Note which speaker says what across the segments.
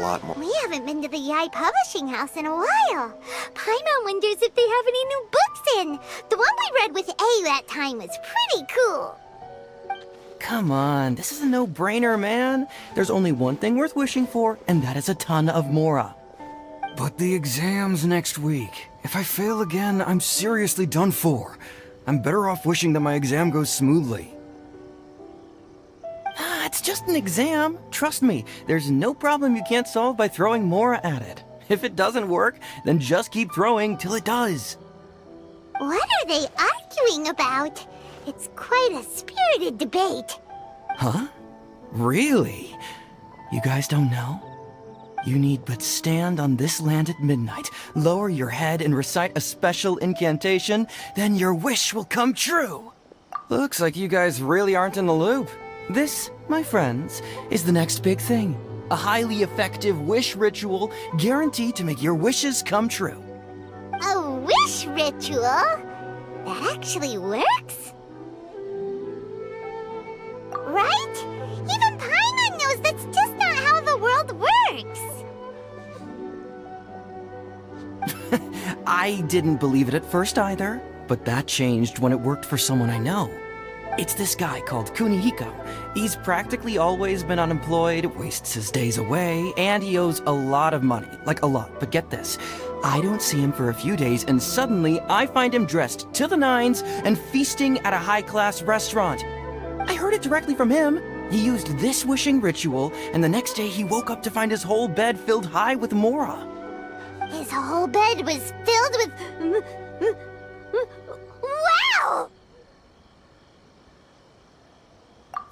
Speaker 1: lot more.
Speaker 2: We haven't been to the Yae Publishing House in a while. Paimon wonders if they have any new books in. The one we read with A that time was pretty cool.
Speaker 3: Come on, this is a no-brainer, man. There's only one thing worth wishing for, and that is a ton of Mora.
Speaker 4: But the exam's next week. If I fail again, I'm seriously done for. I'm better off wishing that my exam goes smoothly.
Speaker 3: Ah, it's just an exam. Trust me, there's no problem you can't solve by throwing Mora at it. If it doesn't work, then just keep throwing till it does.
Speaker 2: What are they arguing about? It's quite a spirited debate.
Speaker 3: Huh? Really? You guys don't know? You need but stand on this land at midnight, lower your head and recite a special incantation, then your wish will come true. Looks like you guys really aren't in the loop. This, my friends, is the next big thing. A highly effective wish ritual guaranteed to make your wishes come true.
Speaker 2: A wish ritual? That actually works? Right? Even Paimon knows that's just not how the world works.
Speaker 3: I didn't believe it at first either, but that changed when it worked for someone I know. It's this guy called Kunihiko. He's practically always been unemployed, wastes his days away, and he owes a lot of money. Like a lot, but get this. I don't see him for a few days, and suddenly I find him dressed to the nines and feasting at a high-class restaurant. I heard it directly from him. He used this wishing ritual, and the next day he woke up to find his whole bed filled high with Mora.
Speaker 2: His whole bed was filled with... Wow!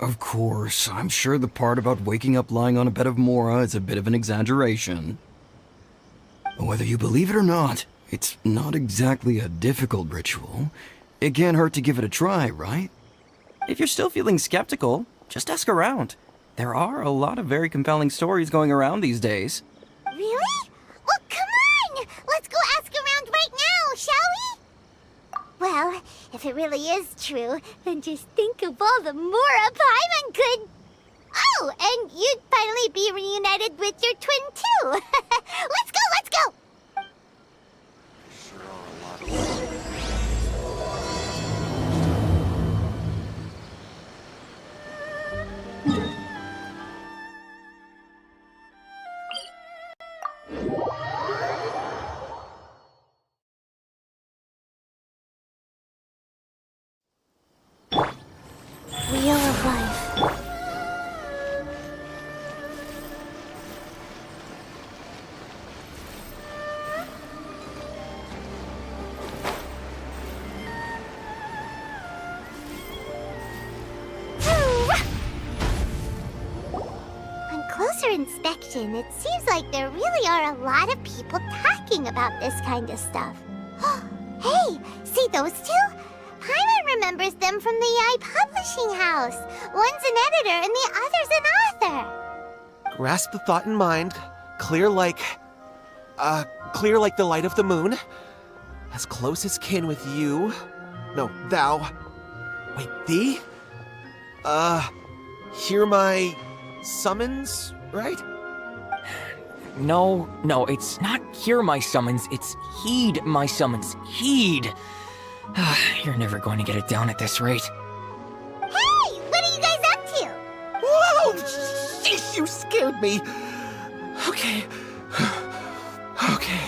Speaker 4: Of course, I'm sure the part about waking up lying on a bed of Mora is a bit of an exaggeration. Whether you believe it or not, it's not exactly a difficult ritual. It can't hurt to give it a try, right?
Speaker 3: If you're still feeling skeptical, just ask around. There are a lot of very compelling stories going around these days.
Speaker 2: Really? Well, come on! Let's go ask around right now, shall we? Well, if it really is true, then just think of all the Mora Paimon could... Oh, and you'd finally be reunited with your twin, too! Let's go, let's go!
Speaker 1: Sure are a lot of
Speaker 2: Wheel of Life. On closer inspection, it seems like there really are a lot of people talking about this kind of stuff. Hey, see those two? Paimon remembers them from the Yae Publishing House. One's an editor and the other's an author.
Speaker 5: Grasp the thought in mind. Clear like the light of the moon. As close as kin with you. No, thou. Wait, thee? Hear my summons, right?
Speaker 6: No, it's not hear my summons, it's heed my summons. Heed! You're never going to get it down at this rate.
Speaker 2: Hey, what are you guys up to?
Speaker 5: Whoa! Sheesh, you scared me! Okay. Okay.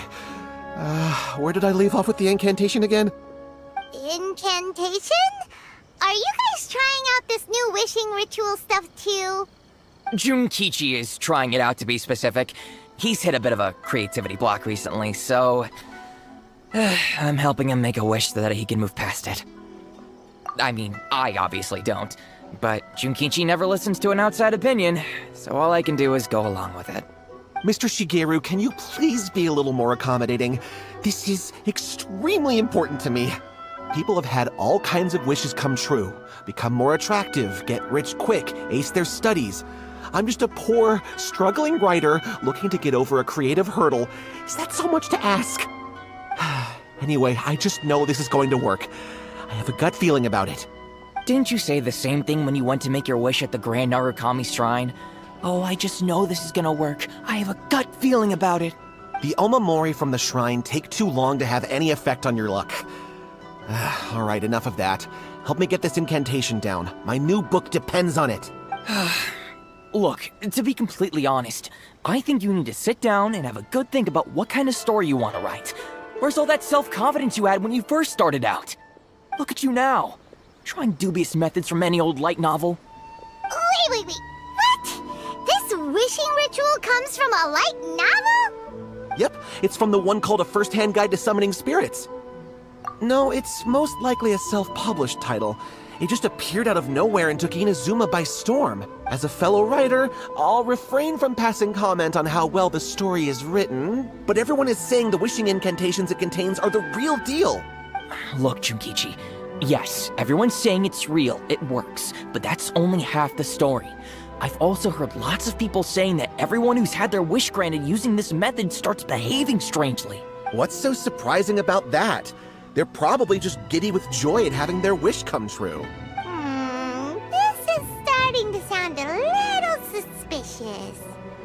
Speaker 5: Where did I leave off with the incantation again?
Speaker 2: Incantation? Are you guys trying out this new wishing ritual stuff too?
Speaker 6: Junkichi is trying it out, to be specific. He's hit a bit of a creativity block recently, so... I'm helping him make a wish so that he can move past it. I mean, I obviously don't, but Junkichi never listens to an outside opinion, so all I can do is go along with it.
Speaker 5: Mr. Shigeru, can you please be a little more accommodating? This is extremely important to me. People have had all kinds of wishes come true. Become more attractive, get rich quick, ace their studies. I'm just a poor, struggling writer looking to get over a creative hurdle. Is that so much to ask? Anyway, I just know this is going to work. I have a gut feeling about it.
Speaker 6: Didn't you say the same thing when you went to make your wish at the Grand Narukami Shrine? Oh, I just know this is gonna work. I have a gut feeling about it.
Speaker 5: The Omamori from the shrine take too long to have any effect on your luck. Alright, enough of that. Help me get this incantation down. My new book depends on it.
Speaker 6: Look, to be completely honest, I think you need to sit down and have a good think about what kind of story you want to write. Where's all that self-confidence you had when you first started out? Look at you now, trying dubious methods from any old light novel.
Speaker 2: Wait. What? This wishing ritual comes from a light novel?
Speaker 5: Yep, it's from the one called A First-Hand Guide to Summoning Spirits. No, it's most likely a self-published title. It just appeared out of nowhere and took Inazuma by storm. As a fellow writer, I'll refrain from passing comment on how well the story is written, but everyone is saying the wishing incantations it contains are the real deal.
Speaker 6: Look, Junkichi, yes, everyone's saying it's real, it works, but that's only half the story. I've also heard lots of people saying that everyone who's had their wish granted using this method starts behaving strangely.
Speaker 5: What's so surprising about that? They're probably just giddy with joy at having their wish come true.
Speaker 2: This is starting to sound a little suspicious.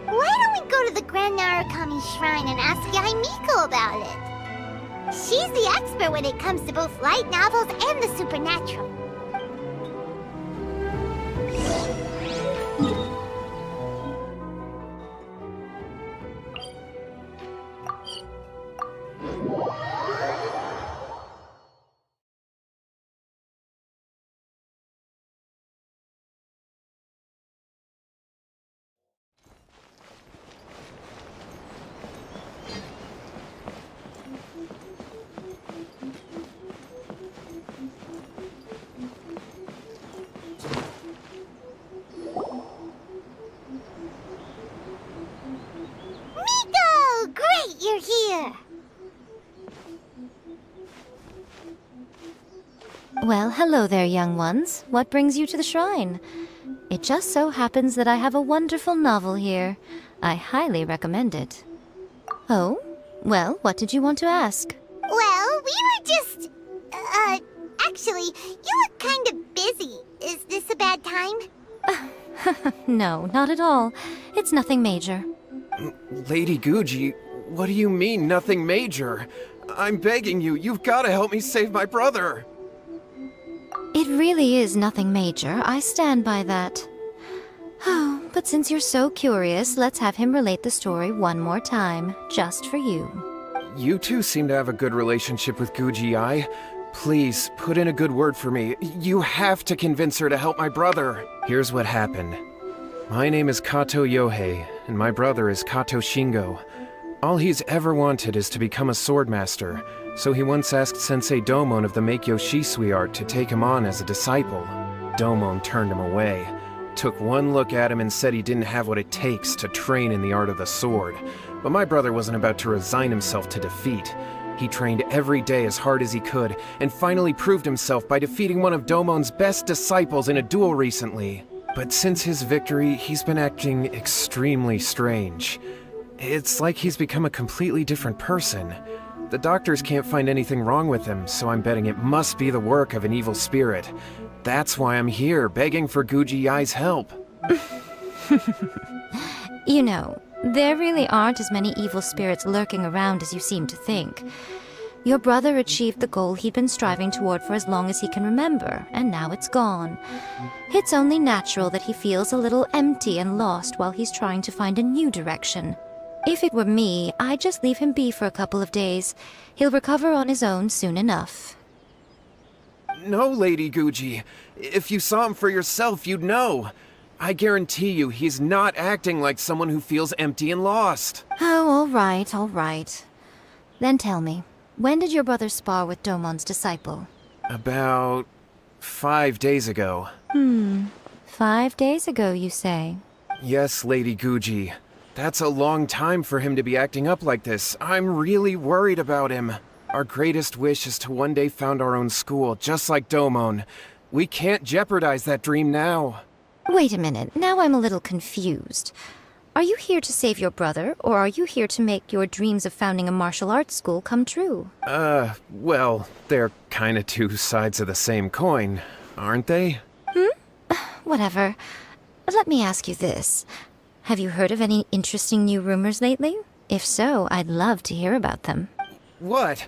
Speaker 2: Why don't we go to the Grand Narukami Shrine and ask Yae Miko about it? She's the expert when it comes to both light novels and the supernatural. Miko! Great, you're here!
Speaker 1: Well, hello there, young ones. What brings you to the shrine? It just so happens that I have a wonderful novel here. I highly recommend it. Oh? Well, what did you want to ask?
Speaker 2: Well, we were just... actually, you look kind of busy. Is this a bad time?
Speaker 1: No, not at all. It's nothing major.
Speaker 7: Lady Guji, what do you mean, nothing major? I'm begging you, you've got to help me save my brother!
Speaker 1: It really is nothing major. I stand by that. Oh, but since you're so curious, let's have him relate the story one more time, just for you.
Speaker 7: You two seem to have a good relationship with Guji Yae. Please, put in a good word for me. You have to convince her to help my brother. Here's what happened. My name is Kato Yohei, and my brother is Kato Shingo. All he's ever wanted is to become a swordmaster, so he once asked Sensei Domon of the Meikyo Shisui art to take him on as a disciple. Domon turned him away, took one look at him and said he didn't have what it takes to train in the art of the sword. But my brother wasn't about to resign himself to defeat. He trained every day as hard as he could, and finally proved himself by defeating one of Domon's best disciples in a duel recently. But since his victory, he's been acting extremely strange. It's like he's become a completely different person. The doctors can't find anything wrong with him, so I'm betting it must be the work of an evil spirit. That's why I'm here, begging for Guji Yae's help.
Speaker 1: You know, there really aren't as many evil spirits lurking around as you seem to think. Your brother achieved the goal he'd been striving toward for as long as he can remember, and now it's gone. It's only natural that he feels a little empty and lost while he's trying to find a new direction. If it were me, I'd just leave him be for a couple of days. He'll recover on his own soon enough.
Speaker 7: No, Lady Guji. If you saw him for yourself, you'd know. I guarantee you he's not acting like someone who feels empty and lost.
Speaker 1: Oh, all right. Then tell me, when did your brother spar with Domon's disciple?
Speaker 7: About 5 days ago.
Speaker 1: 5 days ago, you say?
Speaker 7: Yes, Lady Guji. That's a long time for him to be acting up like this. I'm really worried about him. Our greatest wish is to one day found our own school, just like Domon. We can't jeopardize that dream now.
Speaker 1: Wait a minute, now I'm a little confused. Are you here to save your brother, or are you here to make your dreams of founding a martial arts school come true?
Speaker 7: Well, they're kinda two sides of the same coin, aren't they?
Speaker 1: Whatever. Let me ask you this. Have you heard of any interesting new rumors lately? If so, I'd love to hear about them.
Speaker 7: What?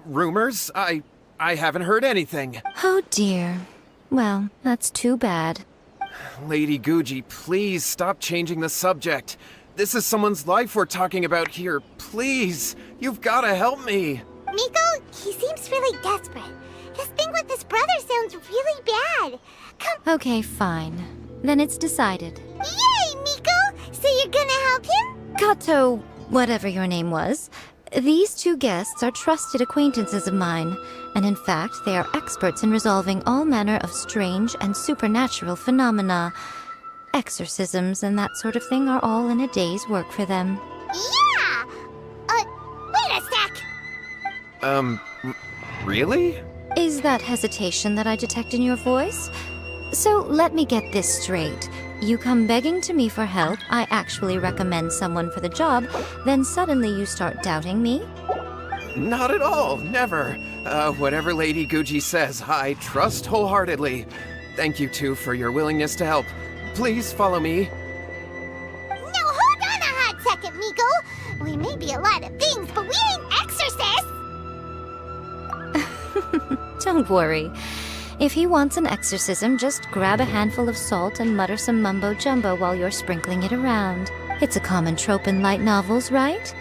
Speaker 7: Rumors? I haven't heard anything.
Speaker 1: Oh dear. Well, that's too bad.
Speaker 7: Lady Guji, please stop changing the subject. This is someone's life we're talking about here. Please, you've gotta help me.
Speaker 2: Miko, he seems really desperate. His thing with his brother sounds really bad. Come.
Speaker 1: Okay, fine. Then it's decided.
Speaker 2: Yay, Miko! So you're gonna help him?
Speaker 1: Kato, whatever your name was, these two guests are trusted acquaintances of mine, and in fact, they are experts in resolving all manner of strange and supernatural phenomena. Exorcisms and that sort of thing are all in a day's work for them.
Speaker 2: Yeah! Wait a sec!
Speaker 7: Really?
Speaker 1: Is that hesitation that I detect in your voice? So let me get this straight. You come begging to me for help, I actually recommend someone for the job, then suddenly you start doubting me?
Speaker 7: Not at all, never. Whatever Lady Guji says, I trust wholeheartedly. Thank you two for your willingness to help. Please follow me.
Speaker 2: No, hold on a hot second, Miko! We may be a lot of things, but we ain't exorcists!
Speaker 1: Don't worry. If he wants an exorcism, just grab a handful of salt and mutter some mumbo-jumbo while you're sprinkling it around. It's a common trope in light novels, right?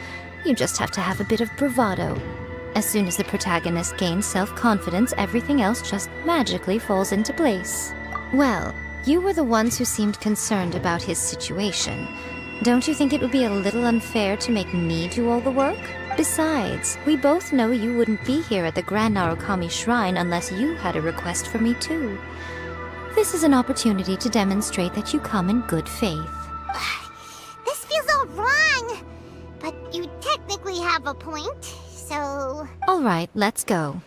Speaker 1: You just have to have a bit of bravado. As soon as the protagonist gains self-confidence, everything else just magically falls into place. Well, you were the ones who seemed concerned about his situation. Don't you think it would be a little unfair to make me do all the work? Besides, we both know you wouldn't be here at the Grand Narukami Shrine unless you had a request for me too. This is an opportunity to demonstrate that you come in good faith.
Speaker 2: This feels all wrong! But you technically have a point, so...
Speaker 1: All right, let's go.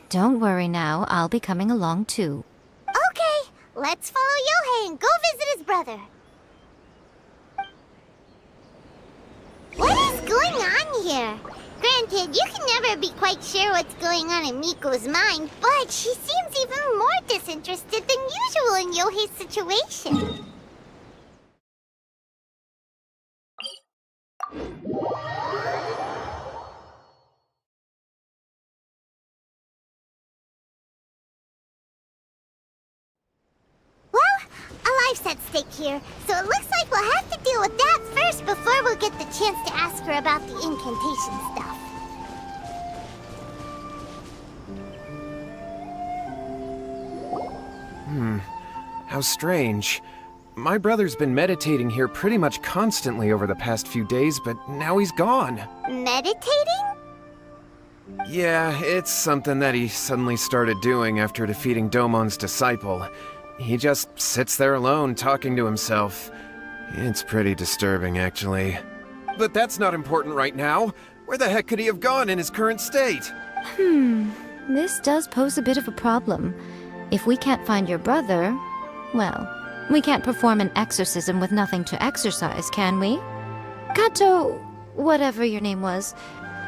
Speaker 1: Don't worry now, I'll be coming along too.
Speaker 2: Okay, let's follow Yohei and go visit his brother. What is going on here? Granted, you can never be quite sure what's going on in Miko's mind, but she seems even more disinterested than usual in Yohei's situation. Well, a life's at stake here, so it looks like we'll have to deal with that first before we'll get the chance to ask her about the incantation stuff.
Speaker 7: How strange. My brother's been meditating here pretty much constantly over the past few days, but now he's gone.
Speaker 2: Meditating?
Speaker 7: Yeah, it's something that he suddenly started doing after defeating Domon's disciple. He just sits there alone, talking to himself. It's pretty disturbing, actually. But that's not important right now. Where the heck could he have gone in his current state?
Speaker 1: This does pose a bit of a problem. If we can't find your brother, well, we can't perform an exorcism with nothing to exorcise, can we? Kato, whatever your name was,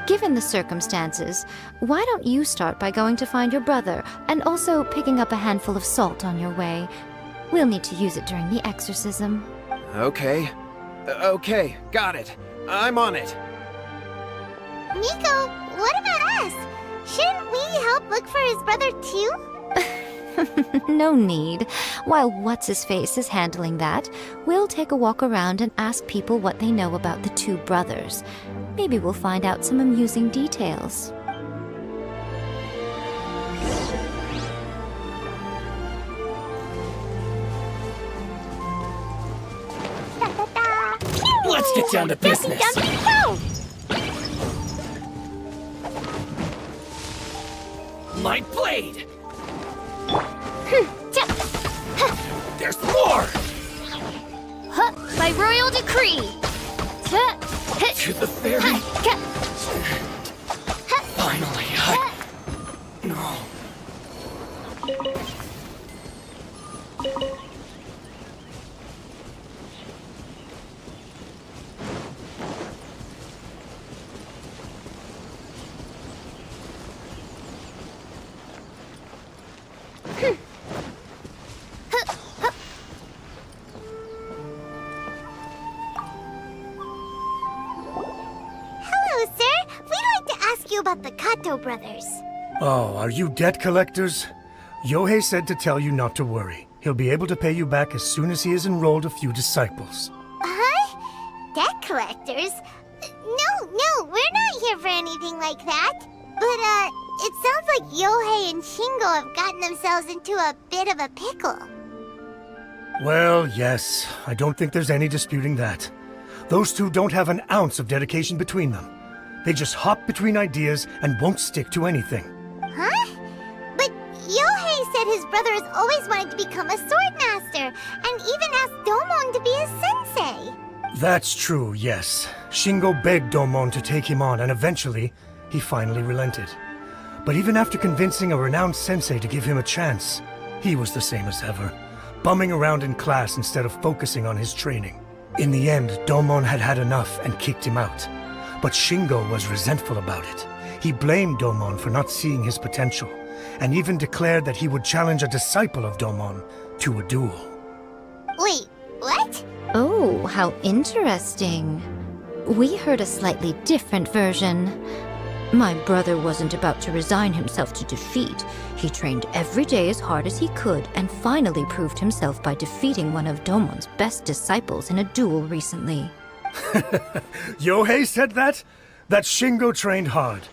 Speaker 1: given the circumstances, why don't you start by going to find your brother, and also picking up a handful of salt on your way? We'll need to use it during the exorcism.
Speaker 7: Okay. Okay, got it. I'm on it.
Speaker 2: Miko, what about us? Shouldn't we help look for his brother too?
Speaker 1: No need. While What's-His-Face is handling that, we'll take a walk around and ask people what they know about the two brothers. Maybe we'll find out some amusing details.
Speaker 6: Let's get down to business. My blade! There's more!
Speaker 2: By royal decree!
Speaker 6: To the ferry! Finally, No.
Speaker 2: about the Kato brothers.
Speaker 8: Oh, are you debt collectors? Yohei said to tell you not to worry. He'll be able to pay you back as soon as he has enrolled a few disciples.
Speaker 2: Huh? Debt collectors? No, we're not here for anything like that. But, it sounds like Yohei and Shingo have gotten themselves into a bit of a pickle.
Speaker 8: Well, yes. I don't think there's any disputing that. Those two don't have an ounce of dedication between them. They just hop between ideas and won't stick to anything.
Speaker 2: Huh? But Yohei said his brother has always wanted to become a sword master, and even asked Domon to be his sensei.
Speaker 8: That's true, yes. Shingo begged Domon to take him on, and eventually, he finally relented. But even after convincing a renowned sensei to give him a chance, he was the same as ever, bumming around in class instead of focusing on his training. In the end, Domon had had enough and kicked him out. But Shingo was resentful about it. He blamed Domon for not seeing his potential, and even declared that he would challenge a disciple of Domon to a duel.
Speaker 2: Wait, what?
Speaker 1: Oh, how interesting. We heard a slightly different version. My brother wasn't about to resign himself to defeat. He trained every day as hard as he could and finally proved himself by defeating one of Domon's best disciples in a duel recently.
Speaker 8: Yohei said that? That Shingo trained hard.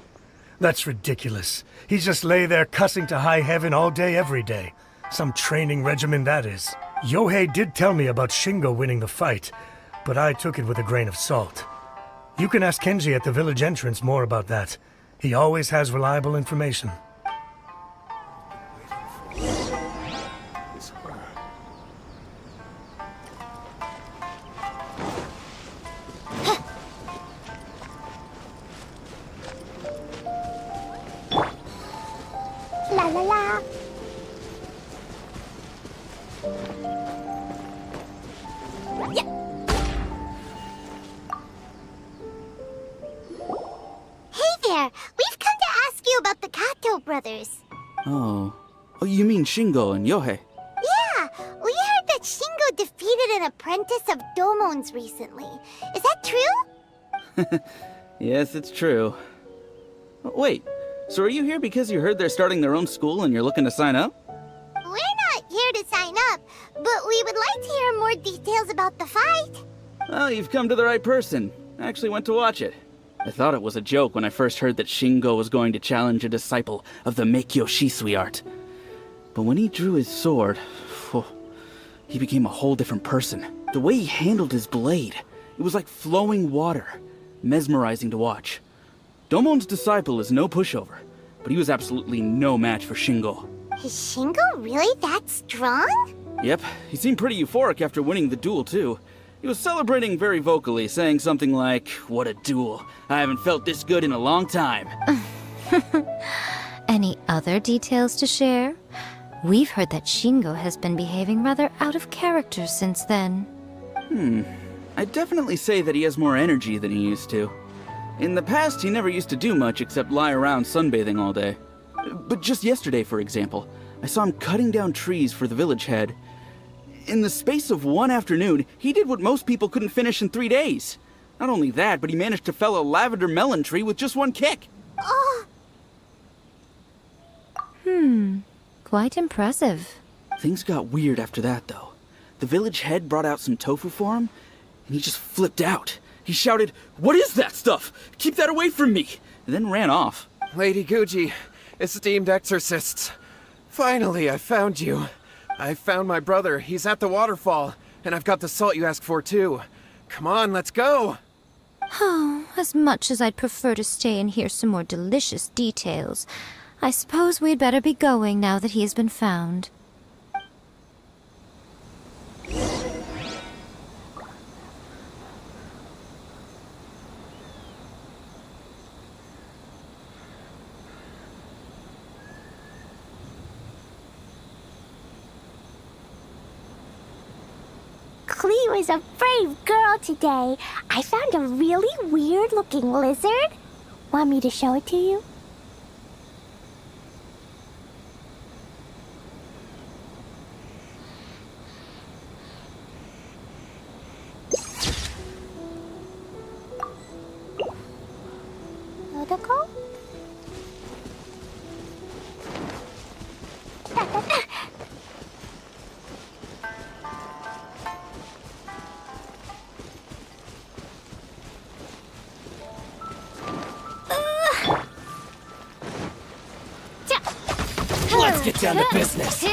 Speaker 8: That's ridiculous. He just lay there cussing to high heaven all day every day. Some training regimen that is. Yohei did tell me about Shingo winning the fight, but I took it with a grain of salt. You can ask Kenji at the village entrance more about that. He always has reliable information.
Speaker 2: La la la. Hey there, we've come to ask you about the Kato brothers.
Speaker 9: Oh, you mean Shingo and Yohei?
Speaker 2: Yeah, we heard that Shingo defeated an apprentice of Domon's recently. Is that true?
Speaker 9: Yes, it's true. Wait, so are you here because you heard they're starting their own school and you're looking to sign up?
Speaker 2: We're not here to sign up, but we would like to hear more details about the fight.
Speaker 9: Well, you've come to the right person. I actually went to watch it. I thought it was a joke when I first heard that Shingo was going to challenge a disciple of the Meikyo Shisui art. But when he drew his sword, he became a whole different person. The way he handled his blade, it was like flowing water, mesmerizing to watch. Domon's disciple is no pushover, but he was absolutely no match for Shingo.
Speaker 2: Is Shingo really that strong?
Speaker 9: Yep, he seemed pretty euphoric after winning the duel too. He was celebrating very vocally, saying something like, "What a duel. I haven't felt this good in a long time."
Speaker 1: Any other details to share? We've heard that Shingo has been behaving rather out of character since then.
Speaker 9: I'd definitely say that he has more energy than he used to. In the past, he never used to do much except lie around sunbathing all day. But just yesterday, for example, I saw him cutting down trees for the village head. In the space of one afternoon, he did what most people couldn't finish in 3 days. Not only that, but he managed to fell a lavender melon tree with just one kick.
Speaker 2: Oh,
Speaker 1: Quite impressive.
Speaker 9: Things got weird after that, though. The village head brought out some tofu for him, and he just flipped out. He shouted, "What is that stuff? Keep that away from me!" and then ran off.
Speaker 7: Lady Guji, esteemed exorcists. Finally, I found you. I found my brother. He's at the waterfall, and I've got the salt you asked for, too. Come on, let's go!
Speaker 1: Oh, as much as I'd prefer to stay and hear some more delicious details, I suppose we'd better be going now that he has been found.
Speaker 2: Clee was a brave girl today. I found a really weird-looking lizard. Want me to show it to you? Protocol?
Speaker 3: get down to business.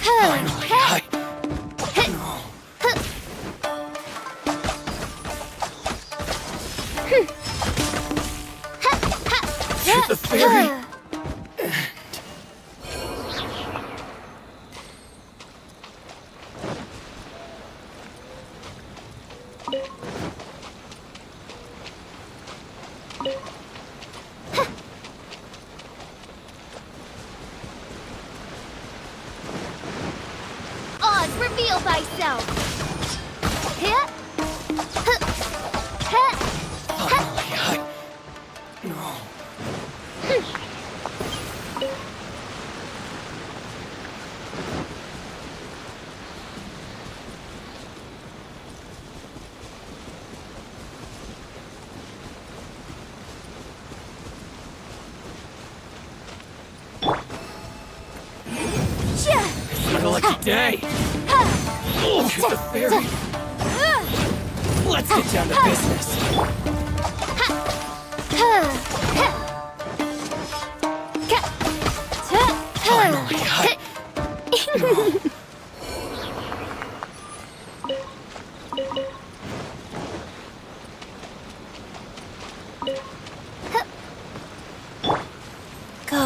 Speaker 3: Finally, Shoot the fairy.
Speaker 2: Oz, reveal thyself!
Speaker 3: Finally, No. It's not a lucky day. Shoot the fairy. Let's get down to business. Finally,
Speaker 2: Go.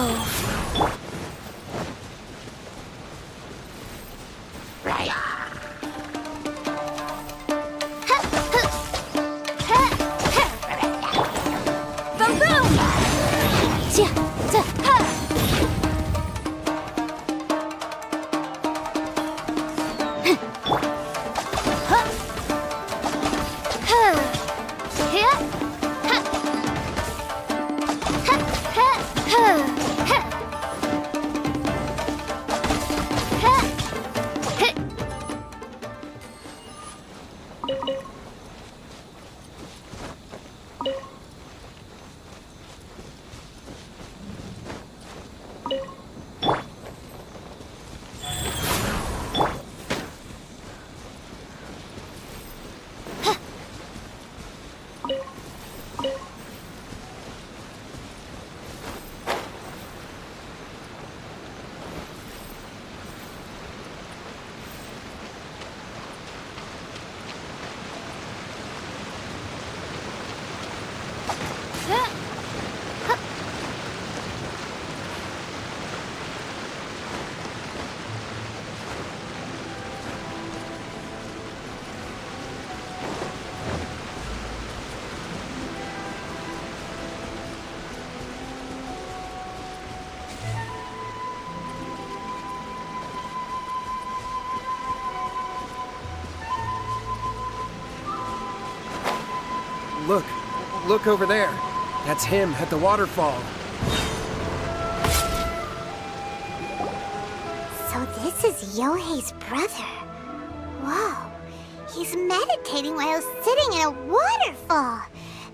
Speaker 7: Look over there. That's him at the waterfall.
Speaker 2: So this is Yohei's brother. Whoa. He's meditating while sitting in a waterfall.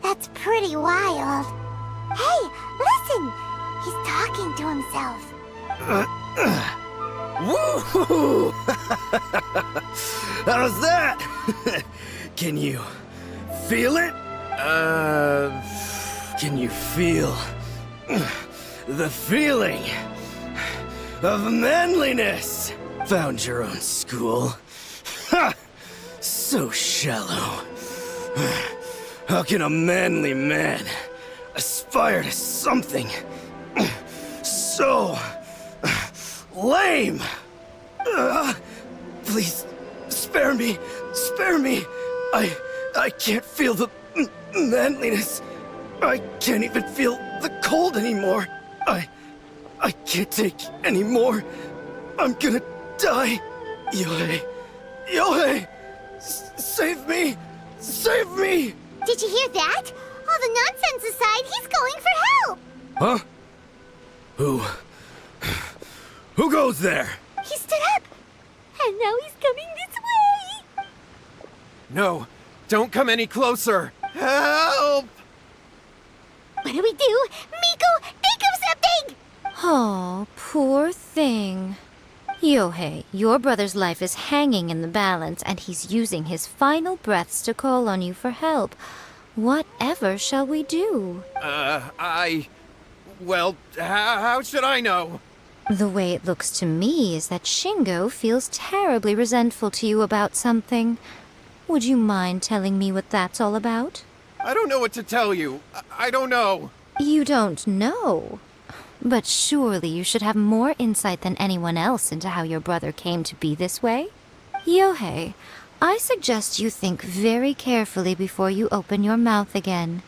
Speaker 2: That's pretty wild. Hey, listen! He's talking to himself.
Speaker 4: Woohoo! How's that? Can you feel it? Can you feel the feeling of manliness? Found your own school. Ha! So shallow. How can a manly man aspire to something so lame? Please, spare me. Spare me. I can't feel the manliness. I can't even feel the cold anymore. I can't take any more. I'm gonna die. Yohei. Yohei! Save me! Save me!
Speaker 2: Did you hear that? All the nonsense aside, he's going for help!
Speaker 4: Huh? Who goes there?
Speaker 2: He stood up! And now he's coming this way!
Speaker 7: No, don't come any closer. Help!
Speaker 2: What do we do? Miko, think of something!
Speaker 1: Oh, poor thing. Yohei, your brother's life is hanging in the balance, and he's using his final breaths to call on you for help. Whatever shall we do?
Speaker 7: Well, how should I know?
Speaker 1: The way it looks to me is that Shingo feels terribly resentful to you about something. Would you mind telling me what that's all about?
Speaker 7: I don't know what to tell you. I don't know.
Speaker 1: You don't know? But surely you should have more insight than anyone else into how your brother came to be this way? Yohei, I suggest you think very carefully before you open your mouth again.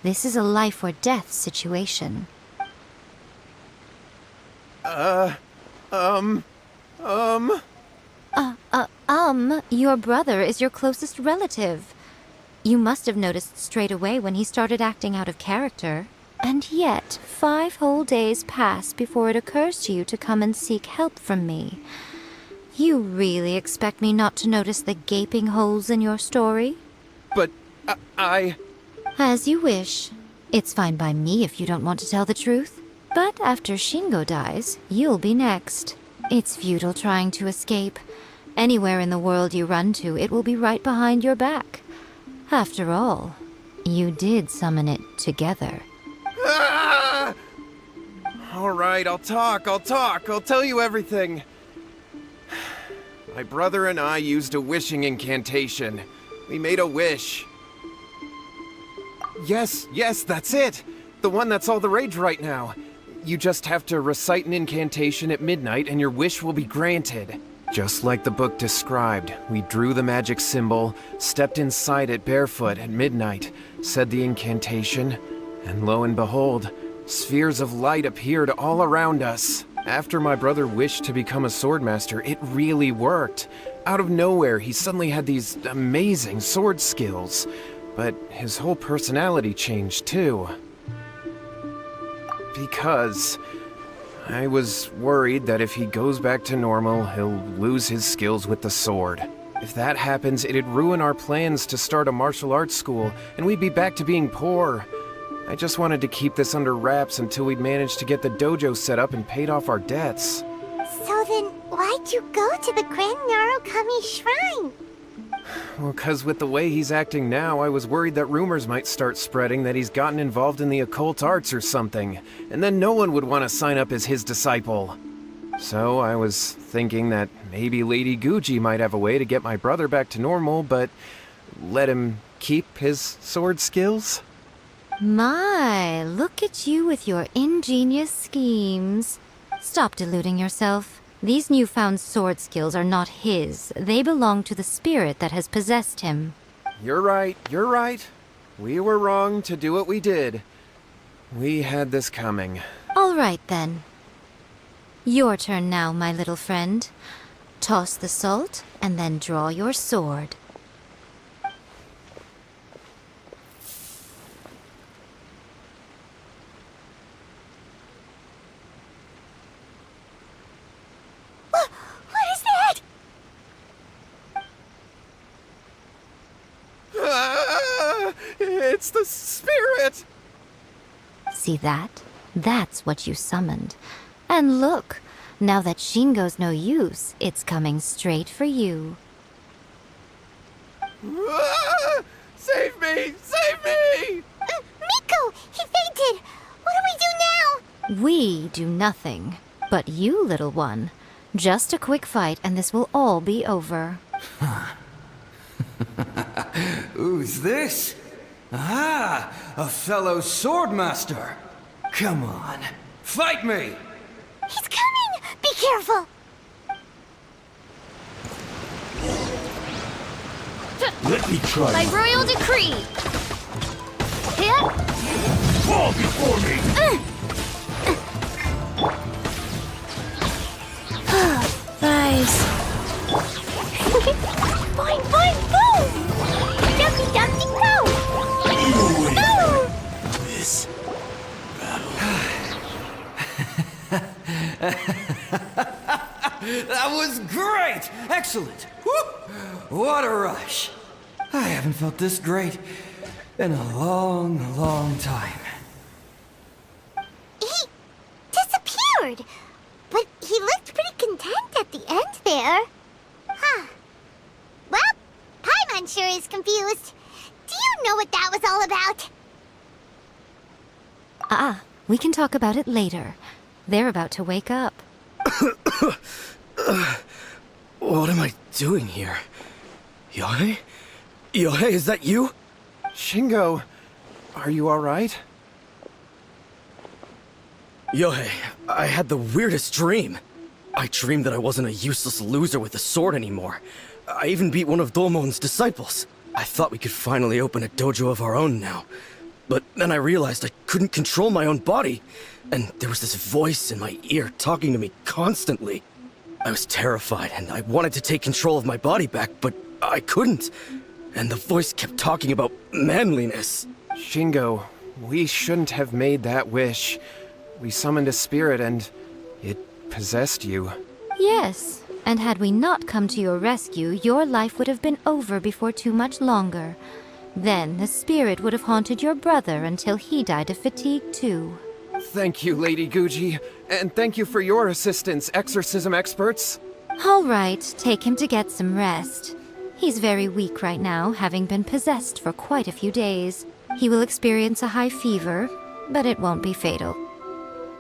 Speaker 1: This is a life or death situation. Your brother is your closest relative. You must have noticed straight away when he started acting out of character. And yet, 5 whole days pass before it occurs to you to come and seek help from me. You really expect me not to notice the gaping holes in your story?
Speaker 7: But I...
Speaker 1: As you wish. It's fine by me if you don't want to tell the truth. But after Shingo dies, you'll be next. It's futile trying to escape. Anywhere in the world you run to, it will be right behind your back. After all, you did summon it together.
Speaker 7: Ah! All right, I'll talk. I'll tell you everything. My brother and I used a wishing incantation. We made a wish. Yes, that's it. The one that's all the rage right now. You just have to recite an incantation at midnight and your wish will be granted. Just like the book described, we drew the magic symbol, stepped inside it barefoot at midnight, said the incantation, and lo and behold, spheres of light appeared all around us. After my brother wished to become a swordmaster, it really worked. Out of nowhere, he suddenly had these amazing sword skills. But his whole personality changed too. Because I was worried that if he goes back to normal, he'll lose his skills with the sword. If that happens, it'd ruin our plans to start a martial arts school, and we'd be back to being poor. I just wanted to keep this under wraps until we'd managed to get the dojo set up and paid off our debts.
Speaker 2: So then, why'd you go to the Grand Narukami Shrine?
Speaker 7: Well, 'cause with the way he's acting now, I was worried that rumors might start spreading that he's gotten involved in the occult arts or something, and then no one would want to sign up as his disciple. So I was thinking that maybe Lady Guji might have a way to get my brother back to normal, but let him keep his sword skills?
Speaker 1: My, look at you with your ingenious schemes. Stop deluding yourself. These newfound sword skills are not his. They belong to the spirit that has possessed him.
Speaker 7: You're right. We were wrong to do what we did. We had this coming.
Speaker 1: All right, then. Your turn now, my little friend. Toss the salt, and then draw your sword.
Speaker 7: It's the spirit!
Speaker 1: See that? That's what you summoned. And look, now that Shingo's no use, it's coming straight for you.
Speaker 7: Save me! Save me!
Speaker 2: Miko! He fainted! What do we do now?
Speaker 1: We do nothing. But you, little one, just a quick fight and this will all be over.
Speaker 4: Who's this? Ah, a fellow swordmaster. Come on, fight me!
Speaker 2: He's coming! Be careful!
Speaker 10: Let me try.
Speaker 2: By royal decree!
Speaker 10: Fall before me!
Speaker 2: Nice. Boing, boing, boom! Dumpty, dumpty, go! No!
Speaker 10: This
Speaker 4: That was great! Excellent! Woo! What a rush! I haven't felt this great in a long, long time.
Speaker 2: He disappeared! But he looked pretty content at the end there. Huh. Well, Paimon sure is confused. Do you know what that was all about?
Speaker 1: We can talk about it later. They're about to wake up.
Speaker 3: What am I doing here? Yae? Yae, is that you?
Speaker 7: Shingo, are you alright?
Speaker 3: Yae, I had the weirdest dream. I dreamed that I wasn't a useless loser with a sword anymore. I even beat one of Domon's disciples. I thought we could finally open a dojo of our own now. But then I realized I couldn't control my own body, and there was this voice in my ear talking to me constantly. I was terrified, and I wanted to take control of my body back, but I couldn't. And the voice kept talking about manliness.
Speaker 7: Shingo, we shouldn't have made that wish. We summoned a spirit and it possessed you.
Speaker 1: Yes, and had we not come to your rescue, your life would have been over before too much longer. Then the spirit would have haunted your brother until he died of fatigue too.
Speaker 7: Thank you, Lady Guji, and thank you for your assistance, exorcism experts.
Speaker 1: All right, take him to get some rest. He's very weak right now, having been possessed for quite a few days. He will experience a high fever, but it won't be fatal.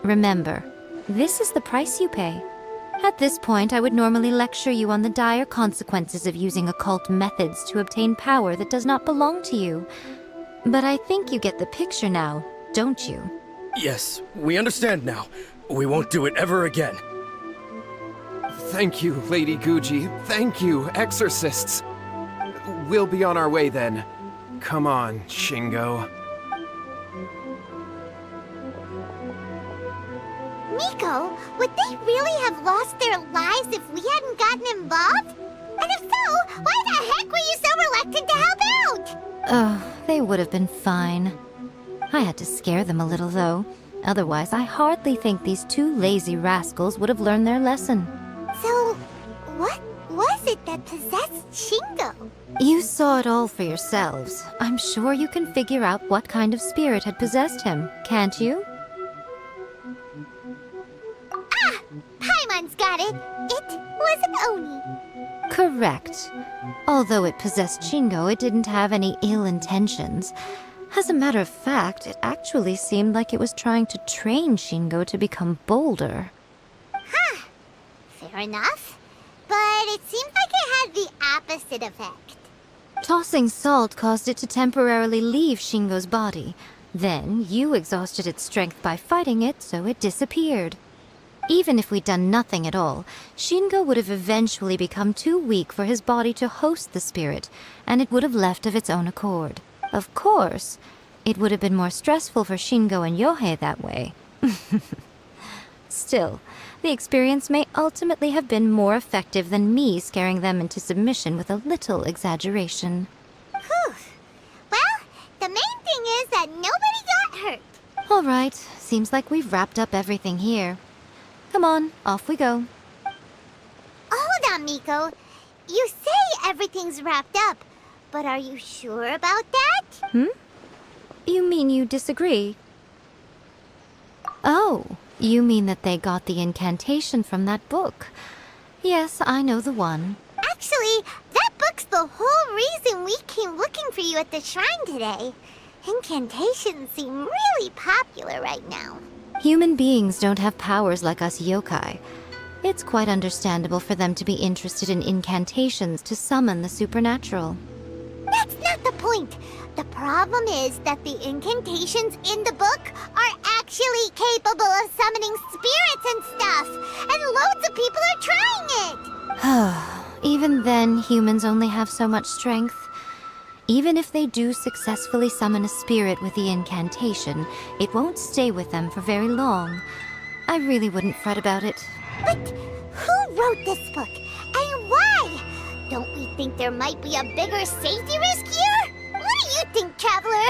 Speaker 1: Remember, this is the price you pay. At this point, I would normally lecture you on the dire consequences of using occult methods to obtain power that does not belong to you. But I think you get the picture now, don't you?
Speaker 3: Yes, we understand now. We won't do it ever again.
Speaker 7: Thank you, Lady Guji. Thank you, exorcists. We'll be on our way then. Come on, Shingo.
Speaker 2: Miko, would they really have lost their lives if we hadn't gotten involved? And if so, why the heck were you so reluctant to help out?
Speaker 1: Oh, they would have been fine. I had to scare them a little, though. Otherwise, I hardly think these two lazy rascals would have learned their lesson.
Speaker 2: So, what was it that possessed Shingo?
Speaker 1: You saw it all for yourselves. I'm sure you can figure out what kind of spirit had possessed him, can't you?
Speaker 2: Ah! Paimon's got it. It was an Oni.
Speaker 1: Correct. Although it possessed Shingo, it didn't have any ill intentions. As a matter of fact, it actually seemed like it was trying to train Shingo to become bolder.
Speaker 2: Huh. Fair enough. But it seemed like it had the opposite effect.
Speaker 1: Tossing salt caused it to temporarily leave Shingo's body. Then, you exhausted its strength by fighting it, so it disappeared. Even if we'd done nothing at all, Shingo would have eventually become too weak for his body to host the spirit, and it would have left of its own accord. Of course, it would have been more stressful for Shingo and Yohei that way. Still, the experience may ultimately have been more effective than me scaring them into submission with a little exaggeration.
Speaker 2: Whew. Well, the main thing is that nobody got hurt.
Speaker 1: All right, seems like we've wrapped up everything here. Come on, off we go.
Speaker 2: Hold on, Miko. You say everything's wrapped up, but are you sure about that?
Speaker 1: You mean you disagree? Oh, you mean that they got the incantation from that book. Yes, I know the one.
Speaker 2: Actually, that book's the whole reason we came looking for you at the shrine today. Incantations seem really popular right now.
Speaker 1: Human beings don't have powers like us yokai. It's quite understandable for them to be interested in incantations to summon the supernatural.
Speaker 2: That's not the point. The problem is that the incantations in the book are actually capable of summoning spirits and stuff, and loads of people are trying it.
Speaker 1: Even then, humans only have so much strength. Even if they do successfully summon a spirit with the incantation, it won't stay with them for very long. I really wouldn't fret about it.
Speaker 2: But who wrote this book, and why? Don't we think there might be a bigger safety risk here? What do you think, Traveler?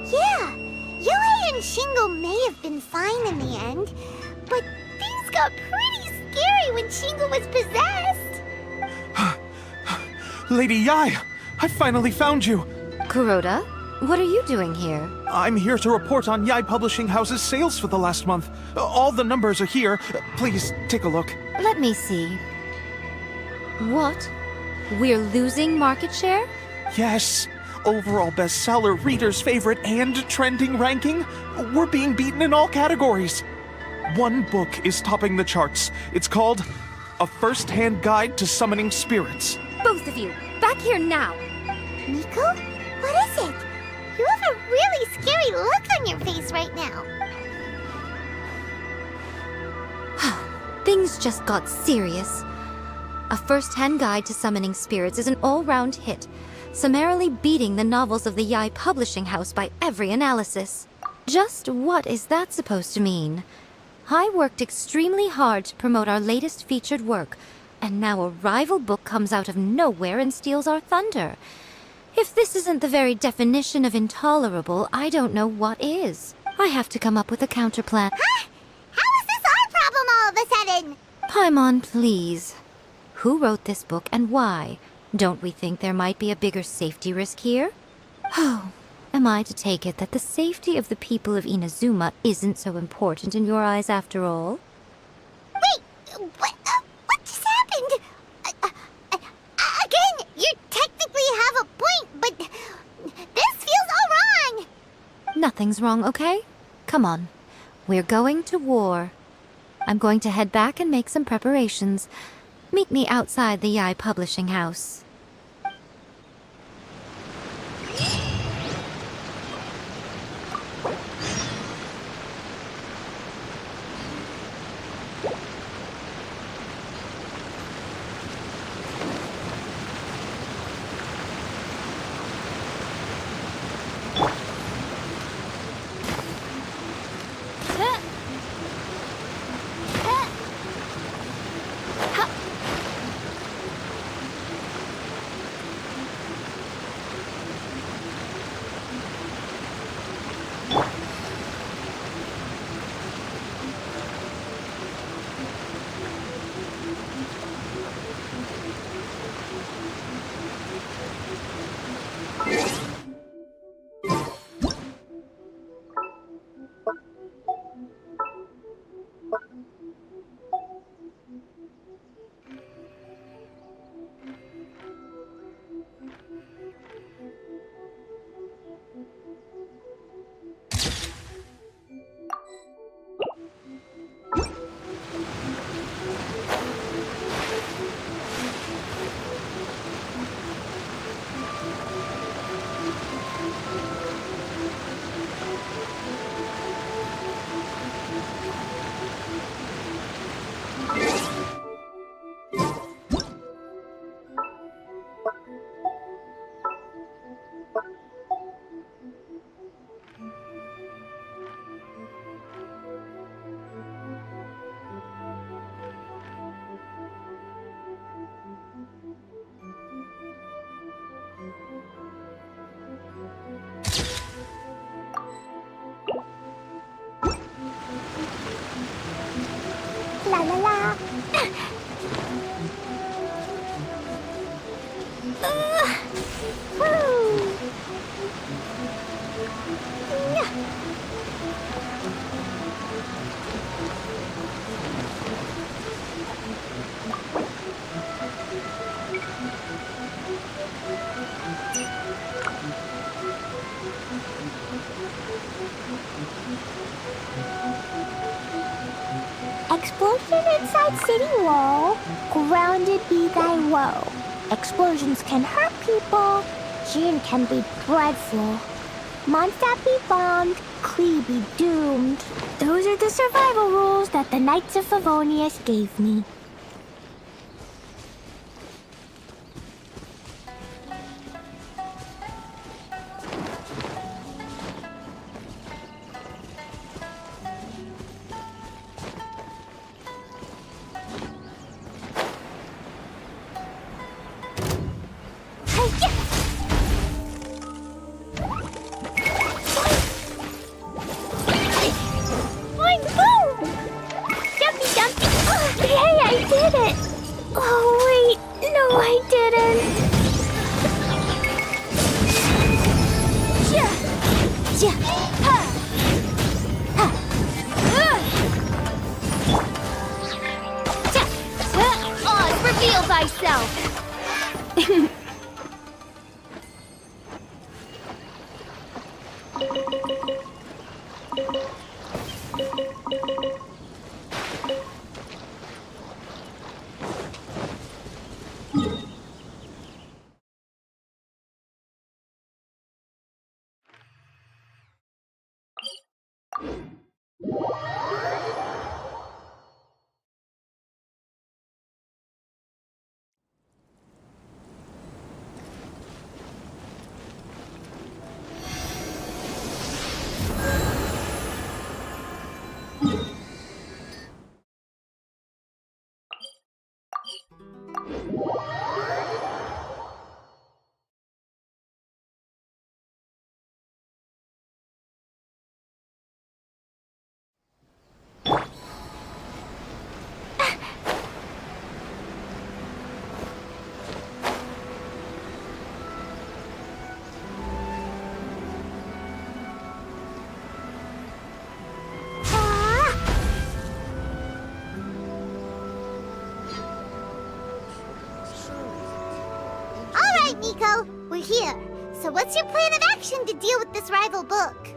Speaker 2: Yeah, Yohei and Shingo may have been fine in the end, but things got pretty scary when Shingo was possessed.
Speaker 5: Lady Yae, I finally found you.
Speaker 1: Kuroda, what are you doing here?
Speaker 5: I'm here to report on Yae Publishing House's sales for the last month. All the numbers are here. Please take a look.
Speaker 1: Let me see. What? We're losing market share?
Speaker 5: Yes, overall bestseller, reader's favorite, and trending ranking. We're being beaten in all categories. One book is topping the charts. It's called A First-Hand Guide to Summoning Spirits.
Speaker 1: Both of you, back here now!
Speaker 2: Miko? What is it? You have a really scary look on your face right now.
Speaker 1: Things just got serious. A First-Hand Guide to Summoning Spirits is an all-round hit, summarily beating the novels of the Yae Publishing House by every analysis. Just what is that supposed to mean? I worked extremely hard to promote our latest featured work, and now a rival book comes out of nowhere and steals our thunder. If this isn't the very definition of intolerable, I don't know what is. I have to come up with a counterplan.
Speaker 2: Huh? How is this our problem all of a sudden?
Speaker 1: Paimon, please. Who wrote this book and why? Don't we think there might be a bigger safety risk here? Oh, am I to take it that the safety of the people of Inazuma isn't so important in your eyes after all?
Speaker 2: Wait, what just happened? Again, you technically have a point, but this feels all wrong.
Speaker 1: Nothing's wrong, okay? Come on. We're going to war. I'm going to head back and make some preparations. Meet me outside the Yae Publishing House.
Speaker 2: La la la. Woo. Explosion inside city wall. Grounded be thy woe. Explosions can hurt people. Jin can be dreadful. Mondstadt be bombed. Klee be doomed. Those are the survival rules that the Knights of Favonius gave me. Alright, Miko, we're here. So what's your plan of action to deal with this rival book?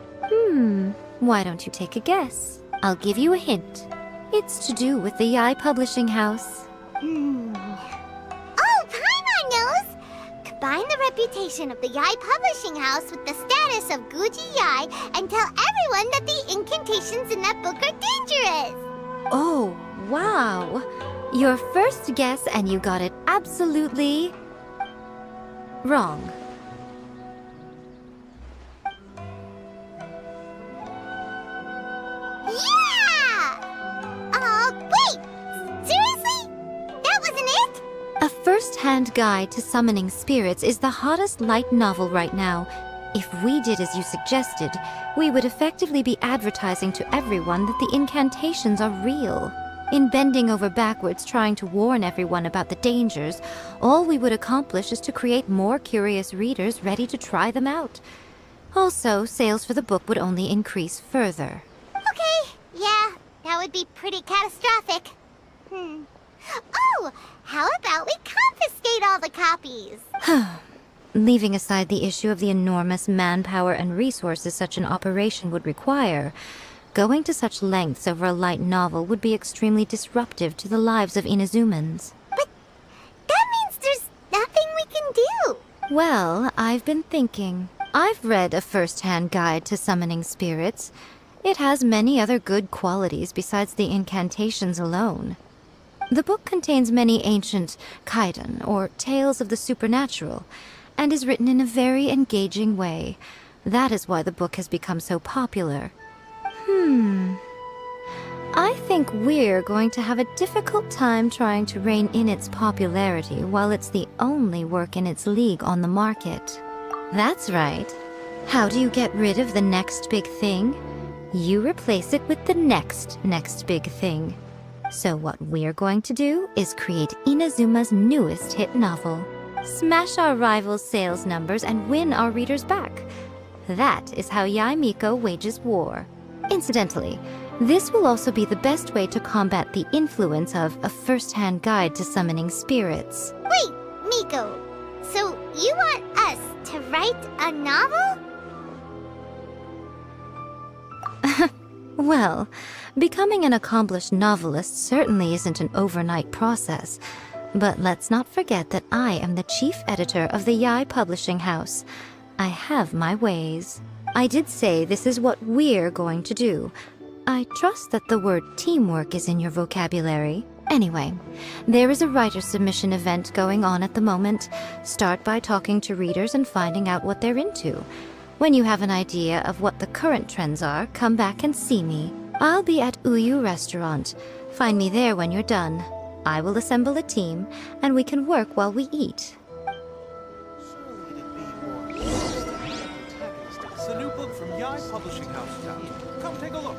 Speaker 1: Why don't you take a guess? I'll give you a hint. It's to do with the Yae Publishing House.
Speaker 2: Oh, Paimon knows! Combine the reputation of the Yae Publishing House with the status of Guji Yae and tell everyone that the incantations in that book are dangerous!
Speaker 1: Oh, wow. Your first guess and you got it absolutely wrong.
Speaker 2: Yeah! Wait! Seriously? That wasn't it?
Speaker 1: A first-hand guide to summoning spirits is the hottest light novel right now. If we did as you suggested, we would effectively be advertising to everyone that the incantations are real. In bending over backwards trying to warn everyone about the dangers, all we would accomplish is to create more curious readers ready to try them out. Also, sales for the book would only increase further.
Speaker 2: Okay, yeah, that would be pretty catastrophic. Oh, how about we confiscate all the copies?
Speaker 1: Leaving aside the issue of the enormous manpower and resources such an operation would require, going to such lengths over a light novel would be extremely disruptive to the lives of Inazumans.
Speaker 2: But that means there's nothing we can do.
Speaker 1: Well, I've been thinking. I've read a first-hand guide to summoning spirits. It has many other good qualities besides the incantations alone. The book contains many ancient kaidan, or tales of the supernatural, and is written in a very engaging way. That is why the book has become so popular. I think we're going to have a difficult time trying to rein in its popularity while it's the only work in its league on the market. That's right. How do you get rid of the next big thing? You replace it with the next big thing. So what we're going to do is create Inazuma's newest hit novel. Smash our rivals' sales numbers and win our readers back. That is how Yae Miko wages war. Incidentally, this will also be the best way to combat the influence of a first-hand guide to summoning spirits.
Speaker 2: Wait, Miko, so you want us to write a novel?
Speaker 1: Well, becoming an accomplished novelist certainly isn't an overnight process. But let's not forget that I am the chief editor of the Yae Publishing House. I have my ways. I did say this is what we're going to do. I trust that the word teamwork is in your vocabulary. Anyway, there is a writer submission event going on at the moment. Start by talking to readers and finding out what they're into. When you have an idea of what the current trends are, come back and see me. I'll be at Uyu Restaurant. Find me there when you're done. I will assemble a team, and we can work while we eat.
Speaker 11: It's a new book from Yae Publishing House. Come take a look.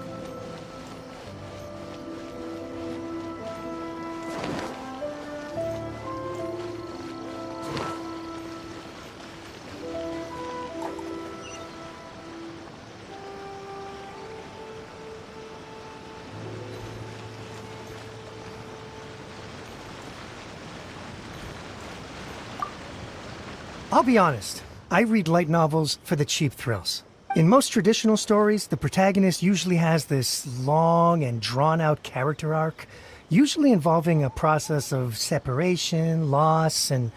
Speaker 8: I'll be honest, I read light novels for the cheap thrills. In most traditional stories, the protagonist usually has this long and drawn-out character arc, usually involving a process of separation, loss, and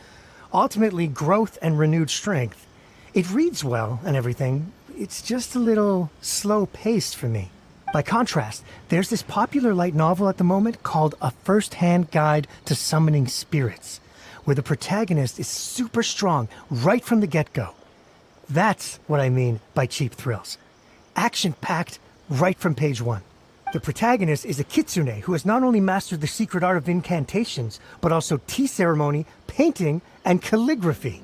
Speaker 8: ultimately growth and renewed strength. It reads well and everything, it's just a little slow-paced for me. By contrast, there's this popular light novel at the moment called A First-Hand Guide to Summoning Spirits, where the protagonist is super strong right from the get-go. That's what I mean by cheap thrills. Action-packed right from page 1. The protagonist is a kitsune who has not only mastered the secret art of incantations, but also tea ceremony, painting, and calligraphy.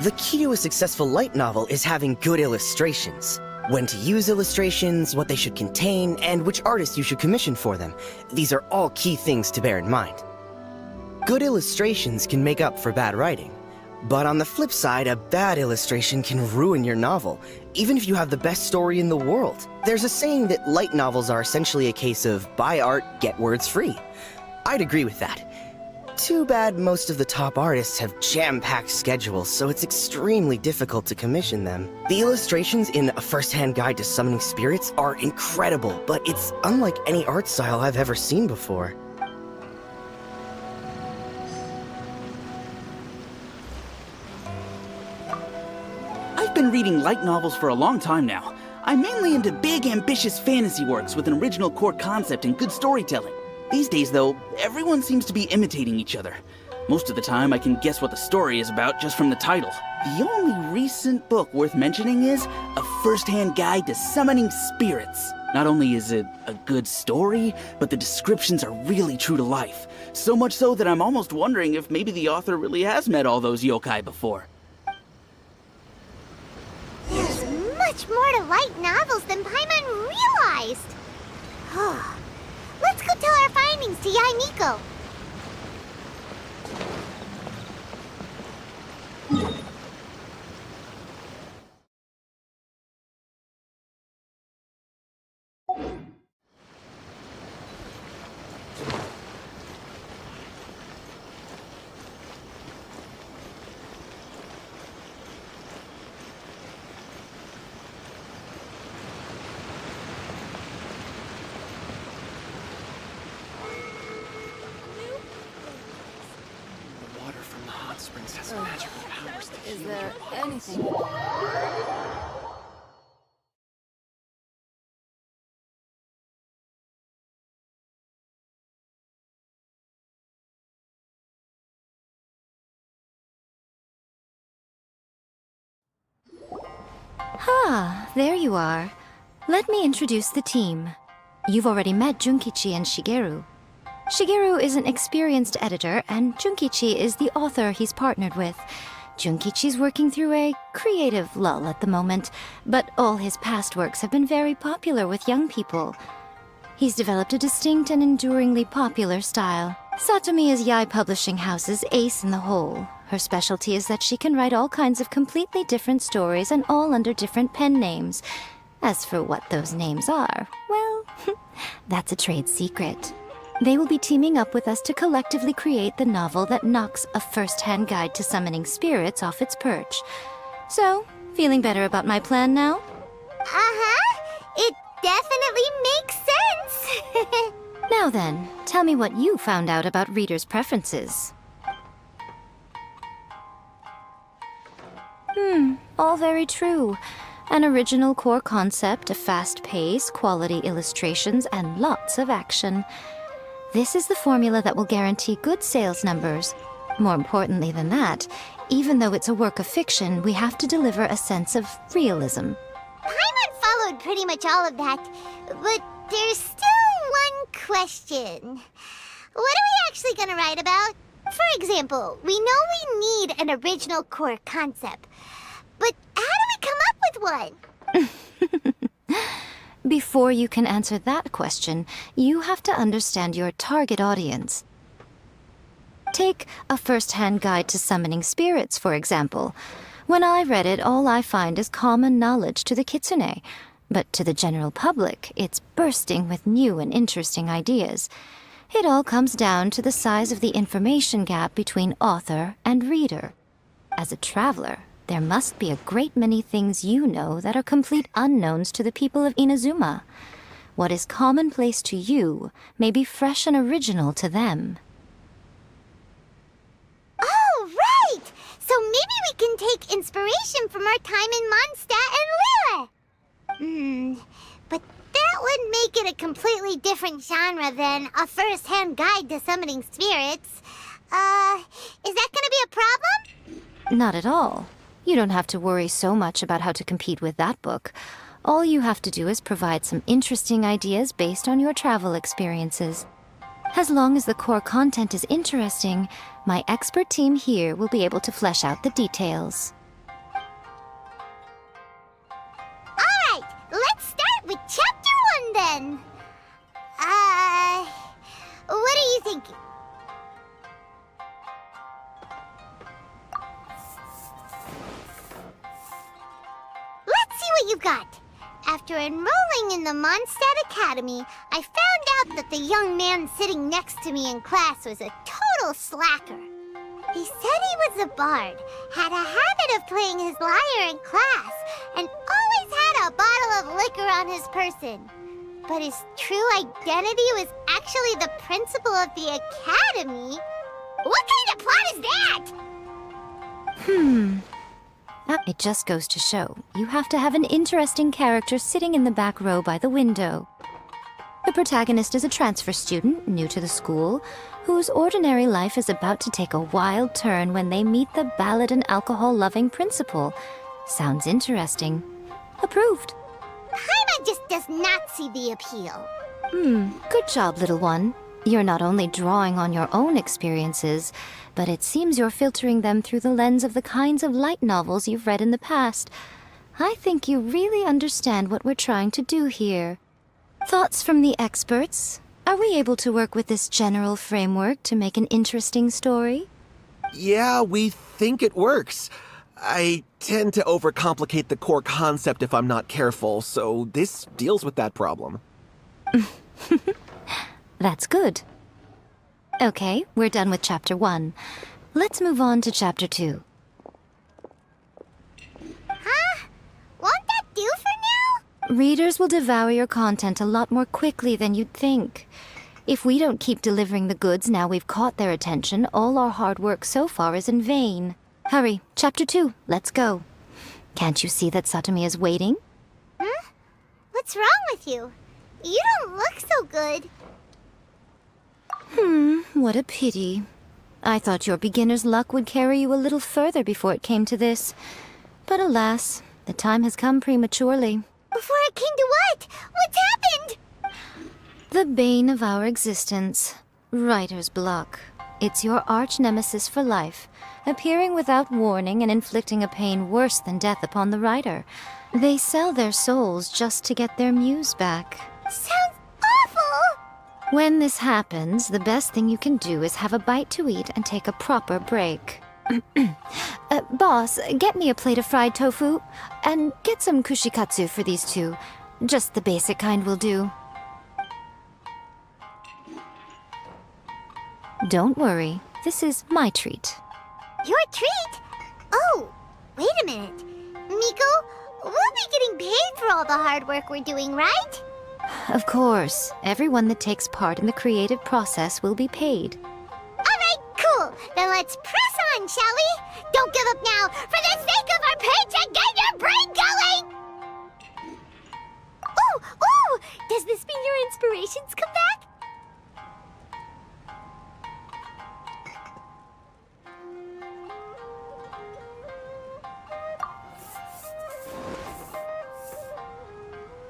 Speaker 12: The key to a successful light novel is having good illustrations. When to use illustrations, what they should contain, and which artist you should commission for them. These are all key things to bear in mind. Good illustrations can make up for bad writing. But on the flip side, a bad illustration can ruin your novel, even if you have the best story in the world. There's a saying that light novels are essentially a case of buy art, get words free. I'd agree with that. Too bad most of the top artists have jam-packed schedules, so it's extremely difficult to commission them. The illustrations in A First-Hand Guide to Summoning Spirits are incredible, but it's unlike any art style I've ever seen before.
Speaker 9: I've been reading light novels for a long time now. I'm mainly into big, ambitious fantasy works with an original core concept and good storytelling. These days, though, everyone seems to be imitating each other. Most of the time, I can guess what the story is about just from the title. The only recent book worth mentioning is A First-Hand Guide to Summoning Spirits. Not only is it a good story, but the descriptions are really true to life. So much so that I'm almost wondering if maybe the author really has met all those yokai before.
Speaker 2: There's much more to light novels than Paimon realized. Let's go tell our findings to Yae Miko.
Speaker 13: Is there anything?
Speaker 1: There you are. Let me introduce the team. You've already met Junkichi and Shigeru. Shigeru is an experienced editor, and Junkichi is the author he's partnered with. Junkichi's working through a creative lull at the moment, but all his past works have been very popular with young people. He's developed a distinct and enduringly popular style. Satomi is Yae Publishing House's ace in the hole. Her specialty is that she can write all kinds of completely different stories and all under different pen names. As for what those names are, well, that's a trade secret. They will be teaming up with us to collectively create the novel that knocks A First-Hand Guide to Summoning Spirits off its perch. So, feeling better about my plan now?
Speaker 2: It definitely makes sense.
Speaker 1: Now then, tell me what you found out about readers' preferences. All very true. An original core concept, a fast pace, quality illustrations, and lots of action. This is the formula that will guarantee good sales numbers. More importantly than that, even though it's a work of fiction, we have to deliver a sense of realism.
Speaker 2: Paimon followed pretty much all of that, but there's still one question. What are we actually gonna write about? For example, we know we need an original core concept, but how do we come up with one?
Speaker 1: Before you can answer that question, you have to understand your target audience. Take A First-Hand Guide to Summoning Spirits, for example. When I read it, all I find is common knowledge to the kitsune, but to the general public, it's bursting with new and interesting ideas. It all comes down to the size of the information gap between author and reader. As a traveler, there must be a great many things you know that are complete unknowns to the people of Inazuma. What is commonplace to you may be fresh and original to them.
Speaker 2: Oh, right! So maybe inspiration from our time in Mondstadt and Lille. But that would make it a completely different genre than a first-hand guide to summoning spirits. Is that gonna be a problem?
Speaker 1: Not at all. You don't have to worry so much about how to compete with that book. All you have to do is provide some interesting ideas based on your travel experiences. As long as the core content is interesting, my expert team here will be able to flesh out the details.
Speaker 2: Alright, let's start with Chapter 1 then. What are you thinking? Let's see what you got. After enrolling in the Mondstadt Academy, I found out that the young man sitting next to me in class was a total slacker. He said he was a bard, had a habit of playing his lyre in class, and always had a bottle of liquor on his person. But his true identity was actually the principal of the academy? What kind of plot is that?
Speaker 1: It just goes to show, you have to have an interesting character sitting in the back row by the window. The protagonist is a transfer student, new to the school, whose ordinary life is about to take a wild turn when they meet the ballad and alcohol-loving principal. Sounds interesting. Approved.
Speaker 2: Paimon just does not see the appeal.
Speaker 1: Good job, little one. You're not only drawing on your own experiences, but it seems you're filtering them through the lens of the kinds of light novels you've read in the past. I think you really understand what we're trying to do here. Thoughts from the experts? Are we able to work with this general framework to make an interesting story?
Speaker 5: Yeah, we think it works. I tend to overcomplicate the core concept if I'm not careful, so this deals with that problem.
Speaker 1: That's good. Okay, we're done with Chapter 1. Let's move on to Chapter 2.
Speaker 2: Huh? Won't that do for now?
Speaker 1: Readers will devour your content a lot more quickly than you'd think. If we don't keep delivering the goods now we've caught their attention, all our hard work so far is in vain. Hurry, Chapter 2, let's go. Can't you see that Satomi is waiting?
Speaker 2: Huh? What's wrong with you? You don't look so good.
Speaker 1: What a pity. I thought your beginner's luck would carry you a little further before it came to this. But alas, the time has come prematurely.
Speaker 2: Before it came to what? What's happened?
Speaker 1: The bane of our existence. Writer's block. It's your arch-nemesis for life, appearing without warning and inflicting a pain worse than death upon the writer. They sell their souls just to get their muse back.
Speaker 2: Sounds awful!
Speaker 1: When this happens, the best thing you can do is have a bite to eat and take a proper break. Boss, get me a plate of fried tofu, and get some kushikatsu for these two. Just the basic kind will do. Don't worry, this is my treat.
Speaker 2: Your treat? Oh, wait a minute. Miko, we'll be getting paid for all the hard work we're doing, right?
Speaker 1: Of course, everyone that takes part in the creative process will be paid.
Speaker 2: Alright, cool. Then let's press on, shall we? Don't give up now, for the sake of our paycheck, get your brain going! Ooh! Does this mean your inspirations come back?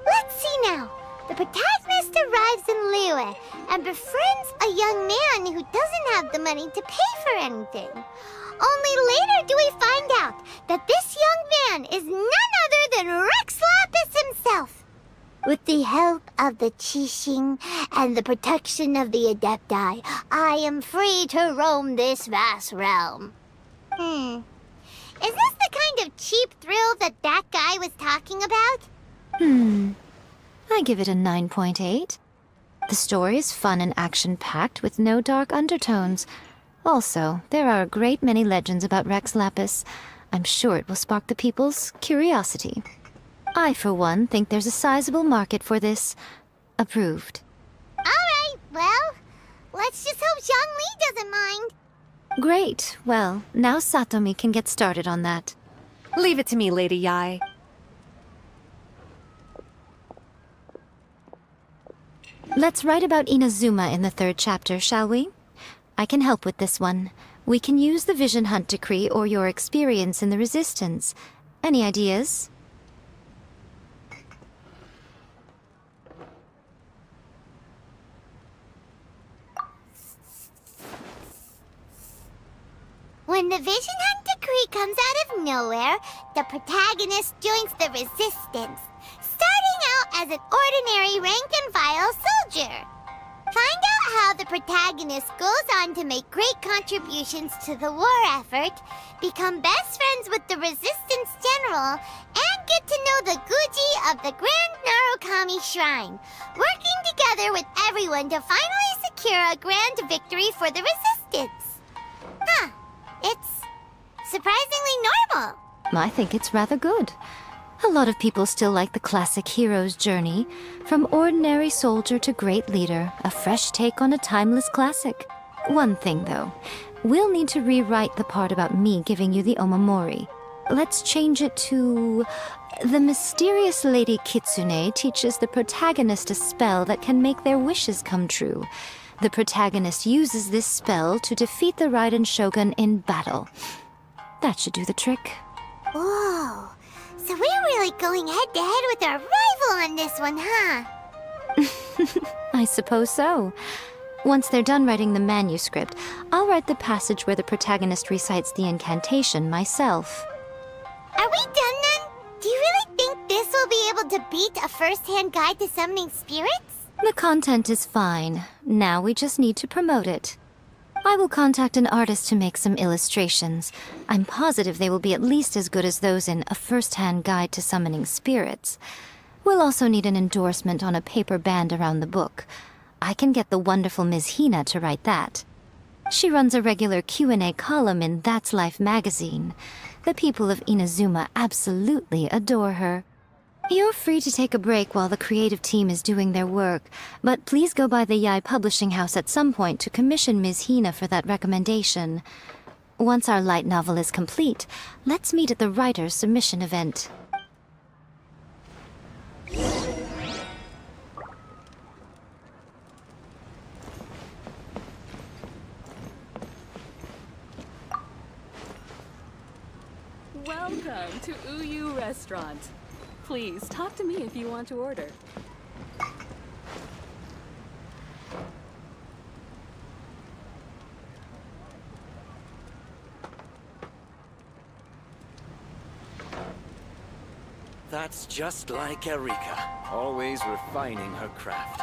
Speaker 2: Let's see now. The protagonist arrives in Liyue and befriends a young man who doesn't have the money to pay for anything. Only later do we find out that this young man is none other than Rex Lapis himself. With the help of the Qixing and the protection of the Adepti, I am free to roam this vast realm. Is this the kind of cheap thrill that guy was talking about?
Speaker 1: I give it a 9.8. The story is fun and action-packed with no dark undertones. Also, there are a great many legends about Rex Lapis. I'm sure it will spark the people's curiosity. I, for one, think there's a sizable market for this. Approved.
Speaker 2: Alright, well, let's just hope Zhongli doesn't mind.
Speaker 1: Great. Well, now Satomi can get started on that.
Speaker 14: Leave it to me, Lady Yae.
Speaker 1: Let's write about Inazuma in the 3rd chapter, shall we? I can help with this one. We can use the Vision Hunt Decree or your experience in the Resistance. Any ideas?
Speaker 2: When the Vision Hunt Decree comes out of nowhere, the protagonist joins the Resistance, starting out as an ordinary rank-and-file soldier. Find out how the protagonist goes on to make great contributions to the war effort, become best friends with the Resistance General, and get to know the Guji of the Grand Narukami Shrine, working together with everyone to finally secure a grand victory for the Resistance. Huh. It's surprisingly normal.
Speaker 1: I think it's rather good. A lot of people still like the classic hero's journey, from ordinary soldier to great leader, a fresh take on a timeless classic. One thing, though. We'll need to rewrite the part about me giving you the Omamori. Let's change it to... The mysterious Lady Kitsune teaches the protagonist a spell that can make their wishes come true. The protagonist uses this spell to defeat the Raiden Shogun in battle. That should do the trick.
Speaker 2: Whoa. So we're really going head-to-head with our rival on this one, huh?
Speaker 1: I suppose so. Once they're done writing the manuscript, I'll write the passage where the protagonist recites the incantation myself.
Speaker 2: Are we done then? Do you really think this will be able to beat a first-hand guide to summoning spirits?
Speaker 1: The content is fine. Now we just need to promote it. I will contact an artist to make some illustrations. I'm positive they will be at least as good as those in A First-Hand Guide to Summoning Spirits. We'll also need an endorsement on a paper band around the book. I can get the wonderful Ms. Hina to write that. She runs a regular Q&A column in That's Life magazine. The people of Inazuma absolutely adore her. You're free to take a break while the creative team is doing their work, but please go by the Yae Publishing House at some point to commission Ms. Hina for that recommendation. Once our light novel is complete, let's meet at the writer's submission event.
Speaker 13: Welcome to Uyu Restaurant. Please, talk to me if you want to order.
Speaker 10: That's just like Erika, always refining her craft.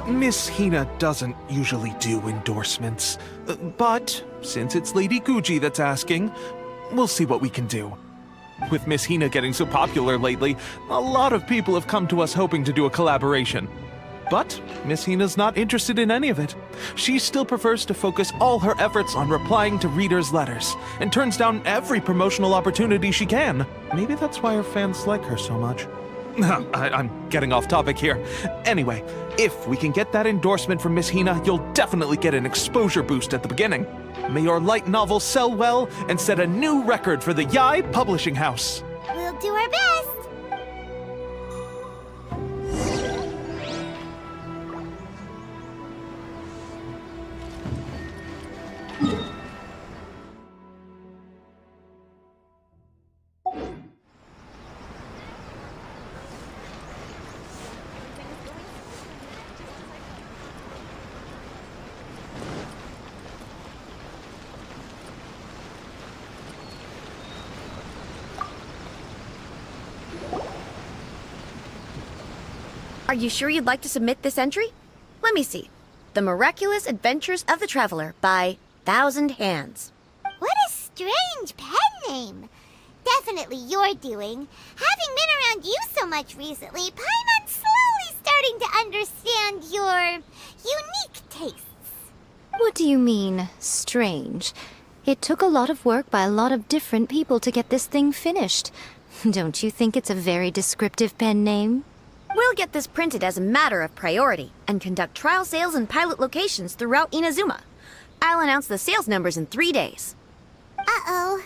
Speaker 11: Miss Hina doesn't usually do endorsements, but since it's Lady Guji that's asking, we'll see what we can do. With Miss Hina getting so popular lately, a lot of people have come to us hoping to do a collaboration. But Miss Hina's not interested in any of it. She still prefers to focus all her efforts on replying to readers' letters, and turns down every promotional opportunity she can. Maybe that's why her fans like her so much. I'm getting off topic here. Anyway, if we can get that endorsement from Miss Hina, you'll definitely get an exposure boost at the beginning. May your light novel sell well and set a new record for the Yae Publishing House.
Speaker 2: We'll do our best.
Speaker 14: Are you sure you'd like to submit this entry? Let me see. The Miraculous Adventures of the Traveler by Thousand Hands.
Speaker 2: What a strange pen name. Definitely your doing. Having been around you so much recently, Paimon's slowly starting to understand your unique tastes.
Speaker 1: What do you mean, strange? It took a lot of work by a lot of different people to get this thing finished. Don't you think it's a very descriptive pen name?
Speaker 14: We'll get this printed as a matter of priority and conduct trial sales in pilot locations throughout Inazuma. I'll announce the sales numbers in 3 days.
Speaker 2: Uh-oh.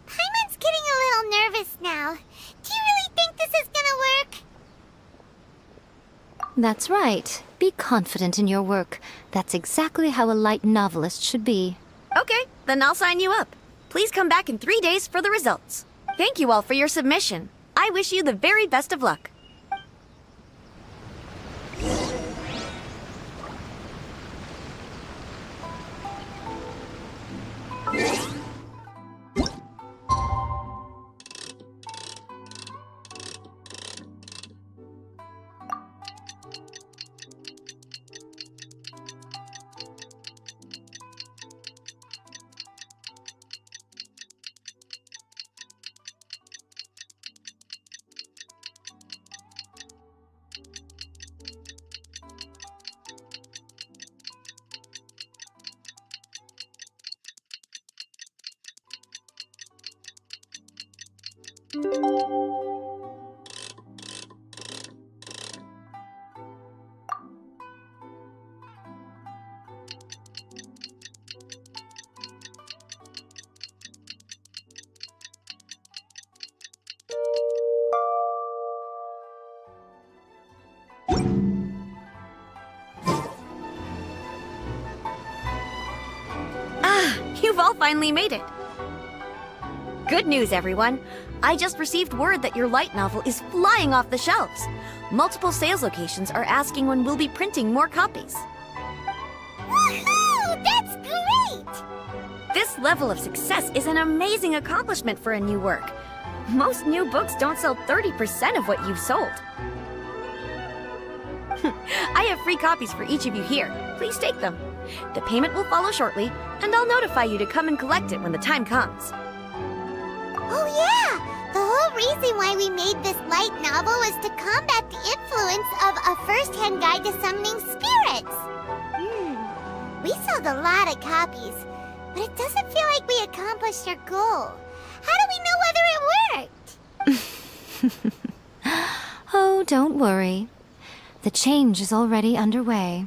Speaker 2: Paimon's getting a little nervous now. Do you really think this is gonna work?
Speaker 1: That's right. Be confident in your work. That's exactly how a light novelist should be.
Speaker 14: Okay, then I'll sign you up. Please come back in 3 days for the results. Thank you all for your submission. I wish you the very best of luck. You've all finally made it. Good news, everyone. I just received word that your light novel is flying off the shelves. Multiple sales locations are asking when we'll be printing more copies.
Speaker 2: Woohoo! That's great!
Speaker 14: This level of success is an amazing accomplishment for a new work. Most new books don't sell 30% of what you've sold. I have free copies for each of you here. Please take them. The payment will follow shortly, and I'll notify you to come and collect it when the time comes.
Speaker 2: Oh yeah! The whole reason why we made this light novel was to combat the influence of a first-hand guide to summoning spirits. We sold a lot of copies, but it doesn't feel like we accomplished our goal. How do we know whether it worked?
Speaker 1: Oh, don't worry. The change is already underway.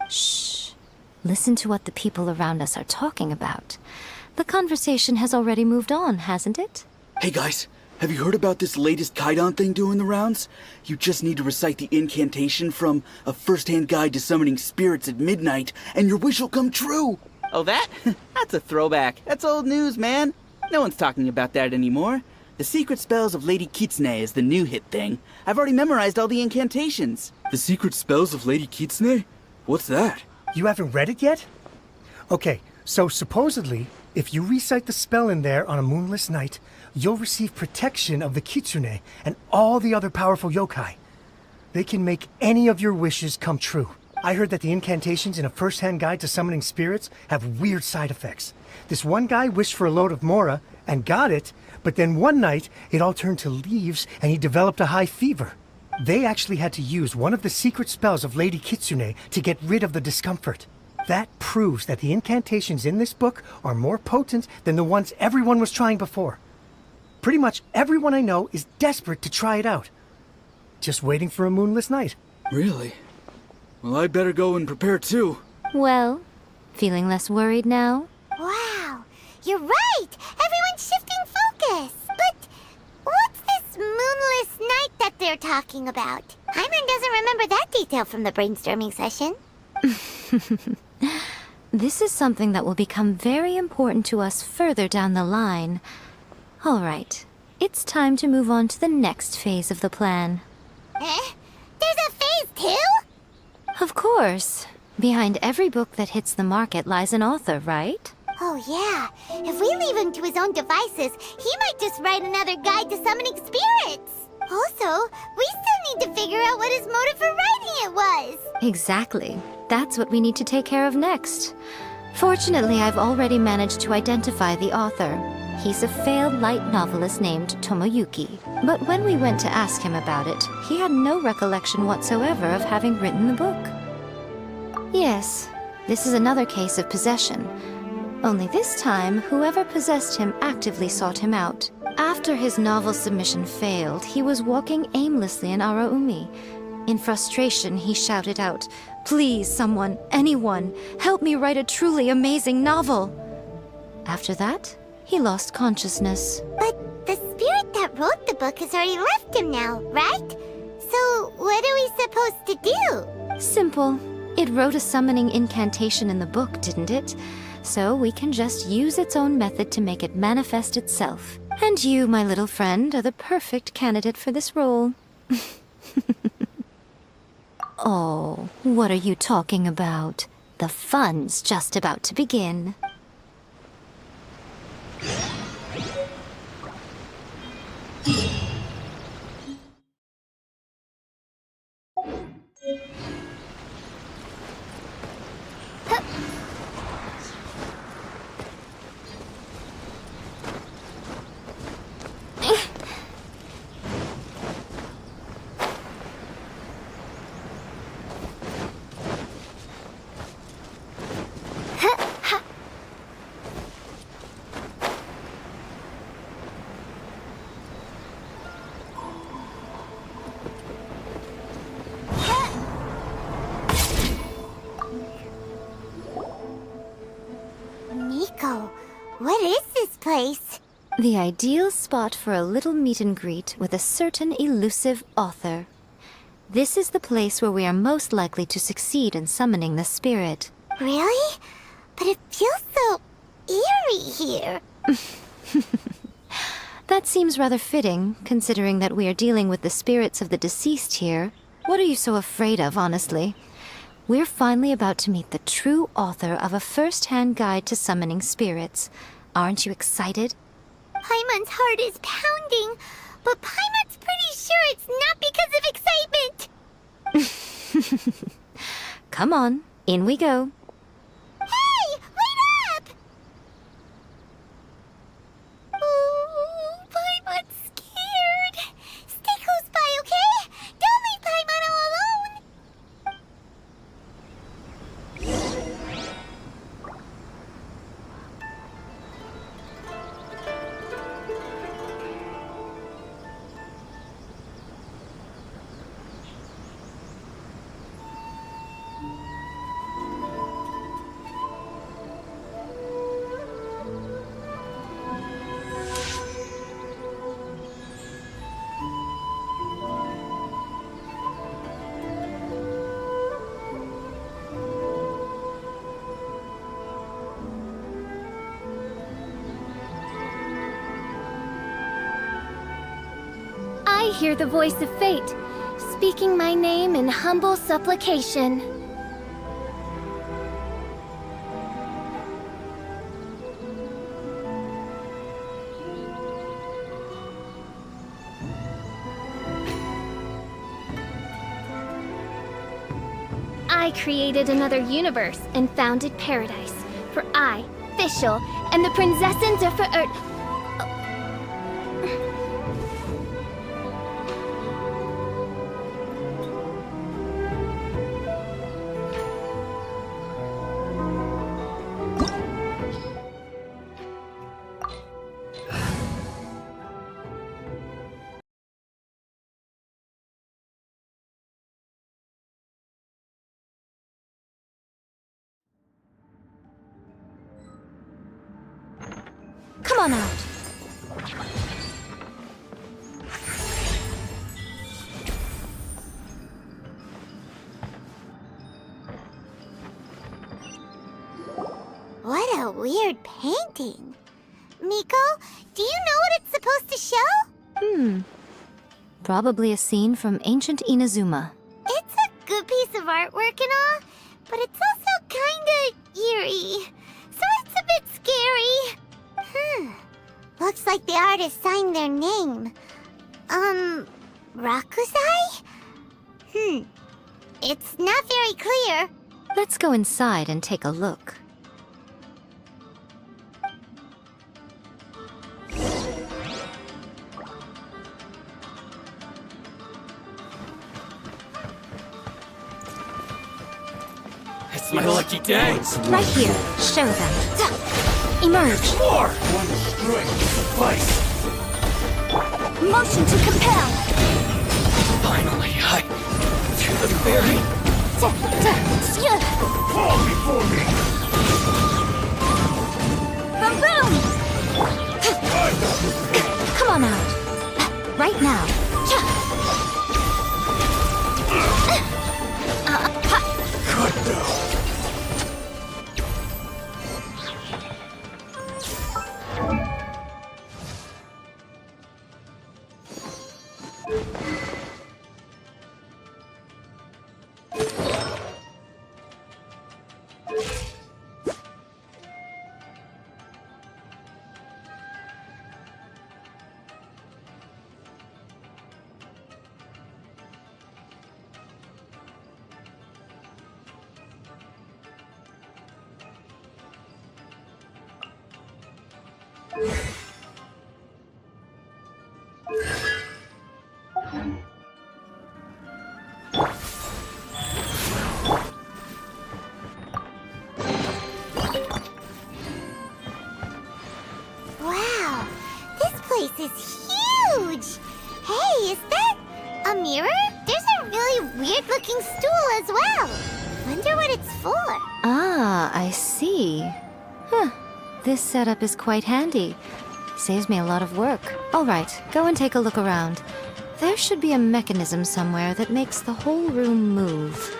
Speaker 1: Shh. Listen to what the people around us are talking about. The conversation has already moved on, hasn't it?
Speaker 9: Hey guys, have you heard about this latest Kaidan thing doing the rounds? You just need to recite the incantation from A First-Hand Guide to Summoning Spirits at Midnight, and your wish will come true!
Speaker 15: Oh, that? That's a throwback. That's old news, man. No one's talking about that anymore. The Secret Spells of Lady Kitsune is the new hit thing. I've already memorized all the incantations.
Speaker 9: The Secret Spells of Lady Kitsune? What's that?
Speaker 8: You haven't read it yet? Okay, so supposedly, if you recite the spell in there on a moonless night, you'll receive protection of the Kitsune and all the other powerful yokai. They can make any of your wishes come true. I heard that the incantations in A First-Hand Guide to Summoning Spirits have weird side effects. This one guy wished for a load of mora and got it, but then one night it all turned to leaves and he developed a high fever. They actually had to use one of the secret spells of Lady Kitsune to get rid of the discomfort. That proves that the incantations in this book are more potent than the ones everyone was trying before. Pretty much everyone I know is desperate to try it out. Just waiting for a moonless night.
Speaker 9: Really? Well, I better go and prepare too.
Speaker 1: Well, feeling less worried now?
Speaker 2: Wow, you're right! Everyone's shifting focus! But what's this moonless night that they're talking about? Hyman doesn't remember that detail from the brainstorming session.
Speaker 1: This is something that will become very important to us further down the line. All right, it's time to move on to the next phase of the plan.
Speaker 2: There's a phase 2?
Speaker 1: Of course. Behind every book that hits the market lies an author, right?
Speaker 2: Oh yeah, if we leave him to his own devices, he might just write another guide to summoning spirits. Also, we still need to figure out what his motive for writing it was.
Speaker 1: Exactly. That's what we need to take care of next. Fortunately, I've already managed to identify the author. He's a failed light novelist named Tomoyuki. But when we went to ask him about it, he had no recollection whatsoever of having written the book. Yes, this is another case of possession. Only this time, whoever possessed him actively sought him out. After his novel submission failed, he was walking aimlessly in Araumi. In frustration, he shouted out, "Please, someone, anyone, help me write a truly amazing novel!" After that, he lost consciousness.
Speaker 2: But the spirit that wrote the book has already left him now, right? So what are we supposed to do?
Speaker 1: Simple. It wrote a summoning incantation in the book, didn't it? So we can just use its own method to make it manifest itself. And you, my little friend, are the perfect candidate for this role. Oh, what are you talking about? The fun's just about to begin.
Speaker 2: Miko, what is this place?
Speaker 1: The ideal spot for a little meet and greet with a certain elusive author. This is the place where we are most likely to succeed in summoning the spirit.
Speaker 2: Really? But it feels so eerie here.
Speaker 1: That seems rather fitting, considering that we are dealing with the spirits of the deceased here. What are you so afraid of, honestly? We're finally about to meet the true author of a first-hand guide to summoning spirits. Aren't you excited?
Speaker 2: Paimon's heart is pounding, but Paimon's pretty sure it's not because of excitement.
Speaker 1: Come on, in we go.
Speaker 2: Hey, wait up! Oh, Paimon's scared. Stay close by, okay? Don't leave Paimon all alone.
Speaker 16: I hear the voice of fate, speaking my name in humble supplication. I created another universe and founded paradise, for I, Fischl, and the Prinzessin der Verirrten.
Speaker 1: Come on out.
Speaker 2: What a weird painting. Miko, do you know what it's supposed to show?
Speaker 1: Probably a scene from ancient Inazuma.
Speaker 2: It's a good piece of artwork and all, but it's also kinda eerie. So it's a bit scary. Looks like the artist signed their name. Rakusai? It's not very clear.
Speaker 1: Let's go inside and take a look.
Speaker 10: It's my lucky day.
Speaker 1: Right here. Show them. Emerge.
Speaker 10: More! One string suffice.
Speaker 2: Motion to compel.
Speaker 10: Finally, to the very... Fall before me!
Speaker 2: Boom boom!
Speaker 1: Come on out. Right now.
Speaker 10: Good now.
Speaker 2: Wow, this place is huge! Hey, is that a mirror? There's a really weird-looking stool as well. Wonder what it's for.
Speaker 1: Ah, I see. Huh. This setup is quite handy. Saves me a lot of work. All right, go and take a look around. There should be a mechanism somewhere that makes the whole room move.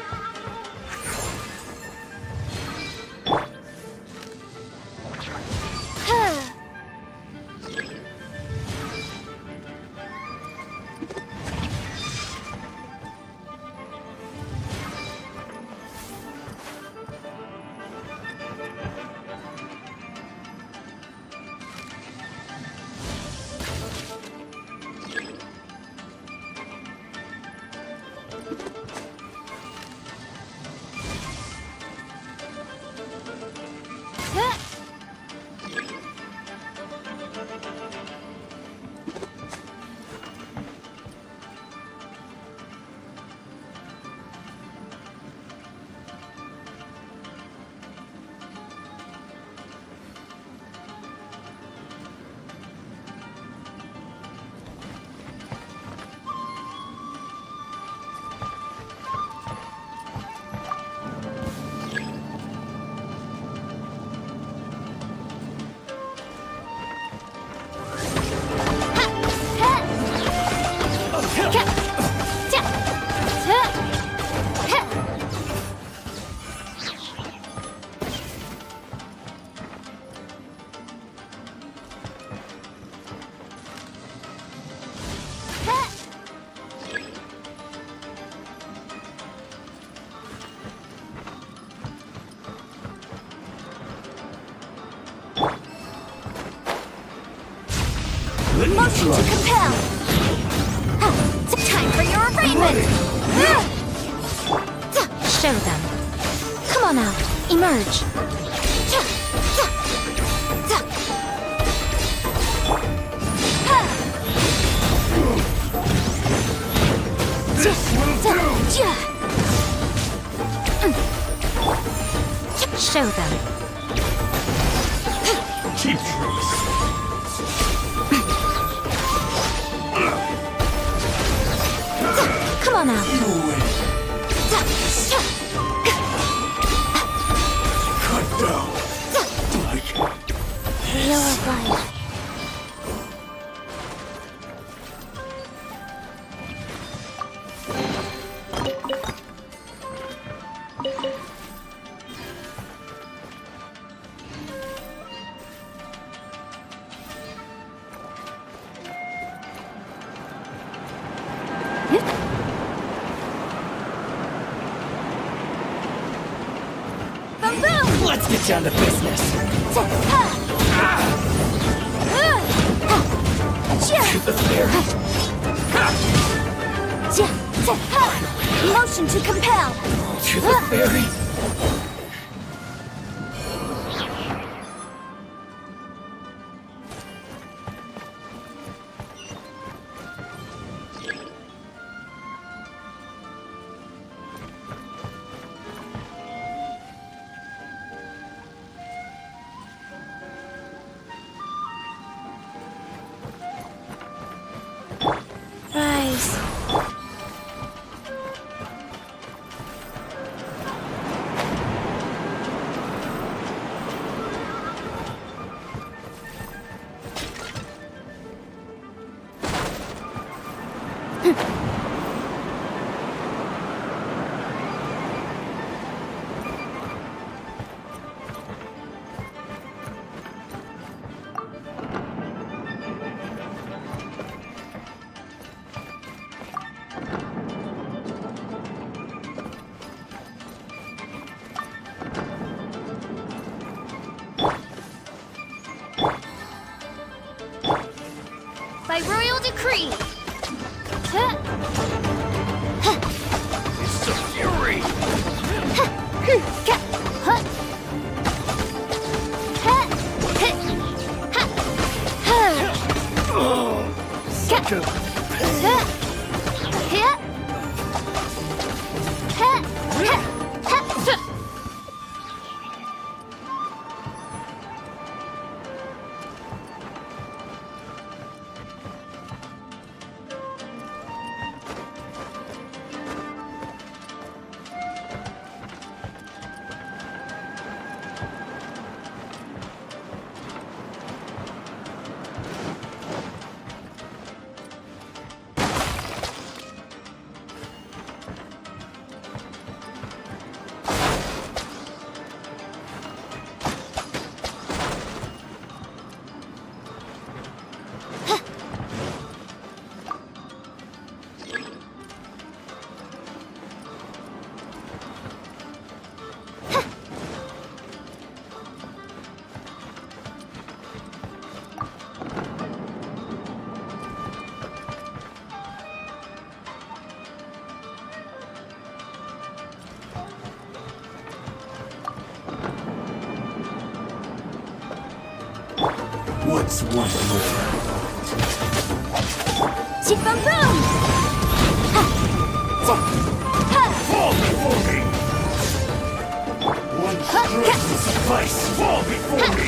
Speaker 2: Motion to compel. Time for your arraignment.
Speaker 1: Show them. Come on out. Emerge.
Speaker 10: This will do!
Speaker 1: Show them.
Speaker 10: Keep trace.
Speaker 1: Come on out.
Speaker 10: You win. Cut down.
Speaker 2: Your life.
Speaker 10: Let's get down to business. To the fair.
Speaker 2: Motion to compel.
Speaker 4: To the ferry.
Speaker 2: Rise. By royal decree.
Speaker 10: It's the fury! What's one more?
Speaker 2: Bam boom!
Speaker 10: Fall before me! One stroke will suffice! Fall before me!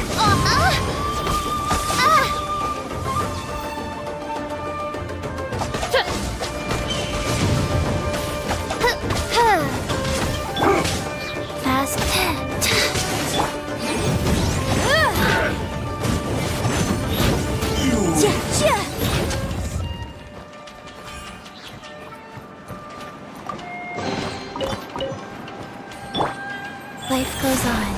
Speaker 2: Fast. Life goes on.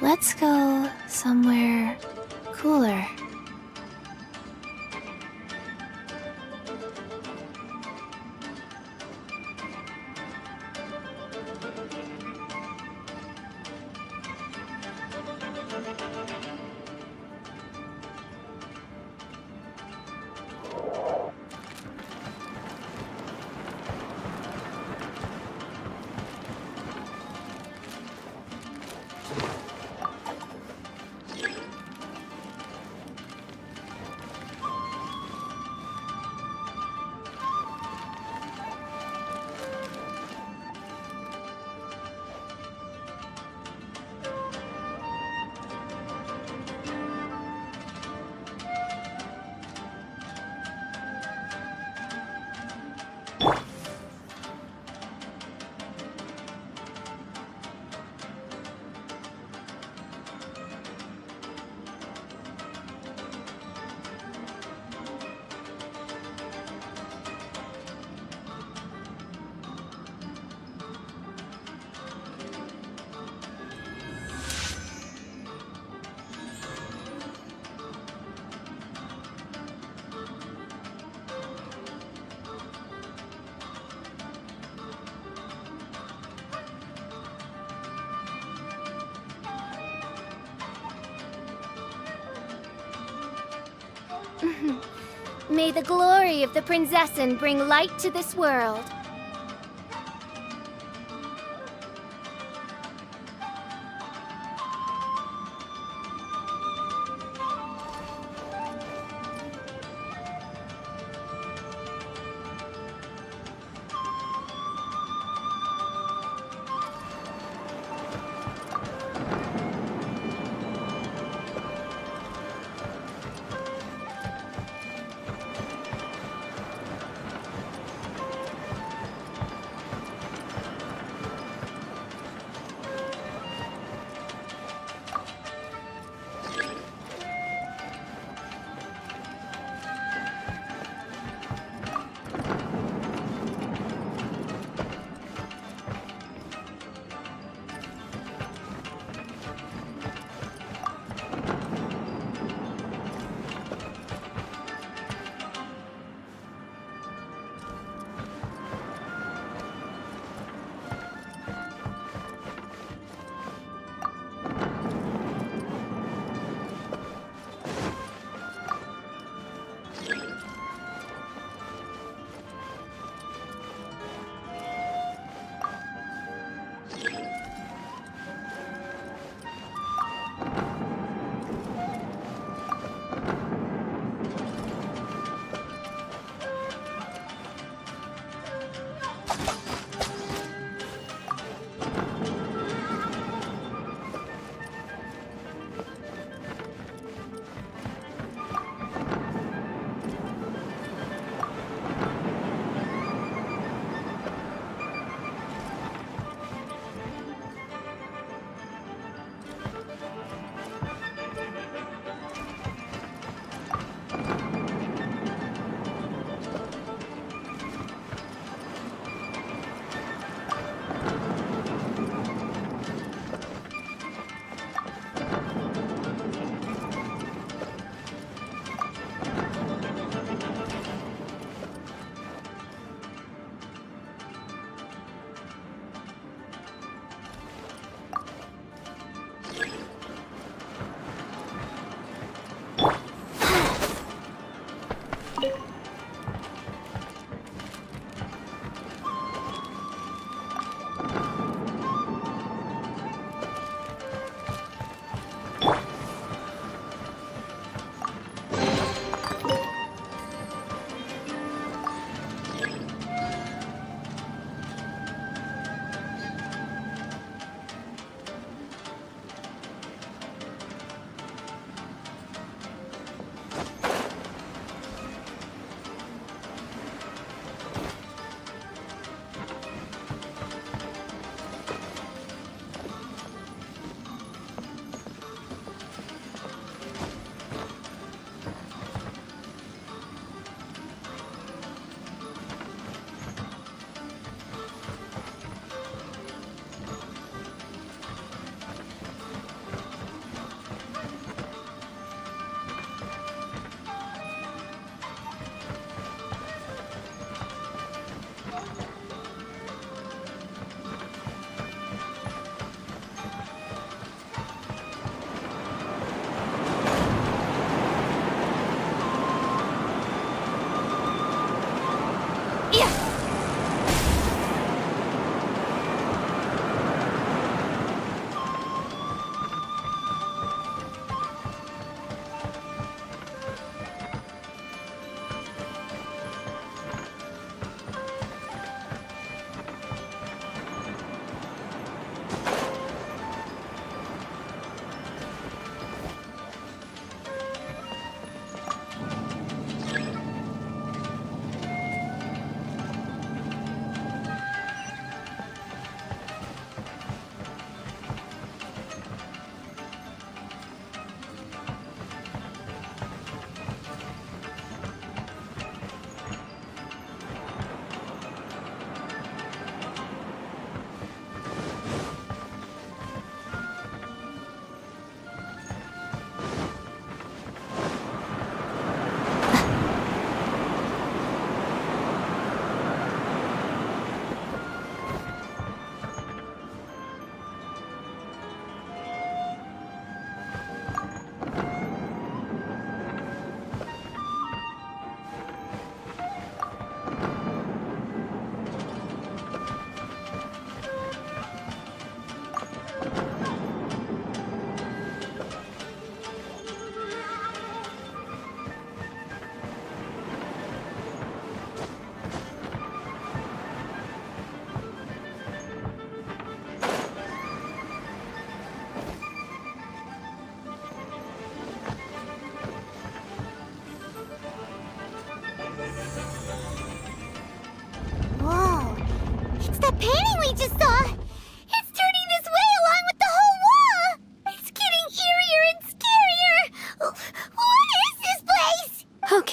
Speaker 16: Let's go somewhere cooler. May the glory of the Prinzessin bring light to this world.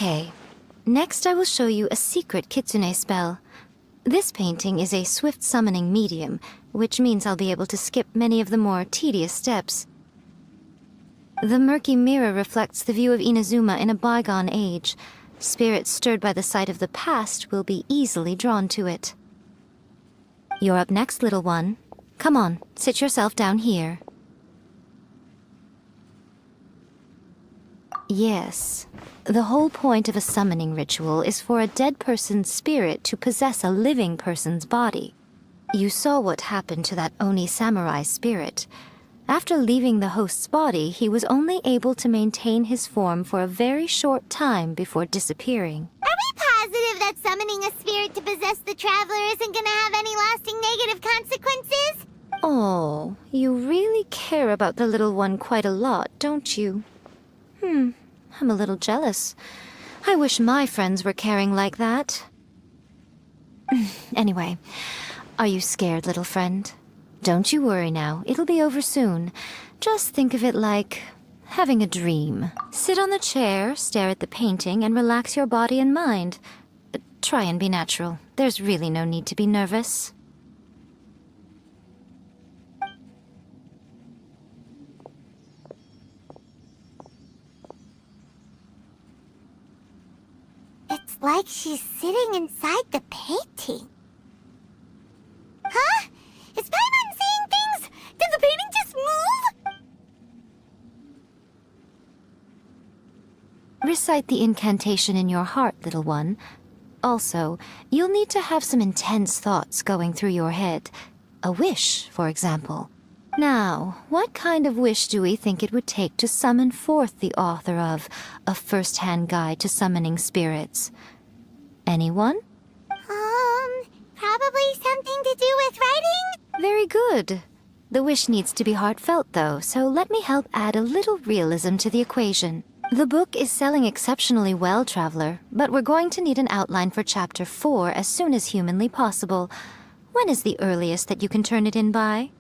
Speaker 1: Okay. Next I will show you a secret kitsune spell. This painting is a swift summoning medium, which means I'll be able to skip many of the more tedious steps. The murky mirror reflects the view of Inazuma in a bygone age. Spirits stirred by the sight of the past will be easily drawn to it. You're up next, little one. Come on, sit yourself down here. Yes. The whole point of a summoning ritual is for a dead person's spirit to possess a living person's body. You saw what happened to that Oni samurai spirit. After leaving the host's body, he was only able to maintain his form for a very short time before disappearing.
Speaker 2: Are we positive that summoning a spirit to possess the traveler isn't gonna have any lasting negative consequences?
Speaker 1: Oh, you really care about the little one quite a lot, don't you? I'm a little jealous. I wish my friends were caring like that. Anyway, are you scared, little friend? Don't you worry now, it'll be over soon. Just think of it like having a dream. Sit on the chair, stare at the painting, and relax your body and mind. Try and be natural. There's really no need to be nervous.
Speaker 2: It's like she's sitting inside the painting. Huh? Is Paimon seeing things? Did the painting just move?
Speaker 1: Recite the incantation in your heart, little one. Also, you'll need to have some intense thoughts going through your head. A wish, for example. Now, what kind of wish do we think it would take to summon forth the author of A First-Hand Guide to Summoning Spirits? Anyone?
Speaker 2: Probably something to do with writing?
Speaker 1: Very good. The wish needs to be heartfelt, though, so let me help add a little realism to the equation. The book is selling exceptionally well, Traveler, but we're going to need an outline for Chapter 4 as soon as humanly possible. When is the earliest that you can turn it in by?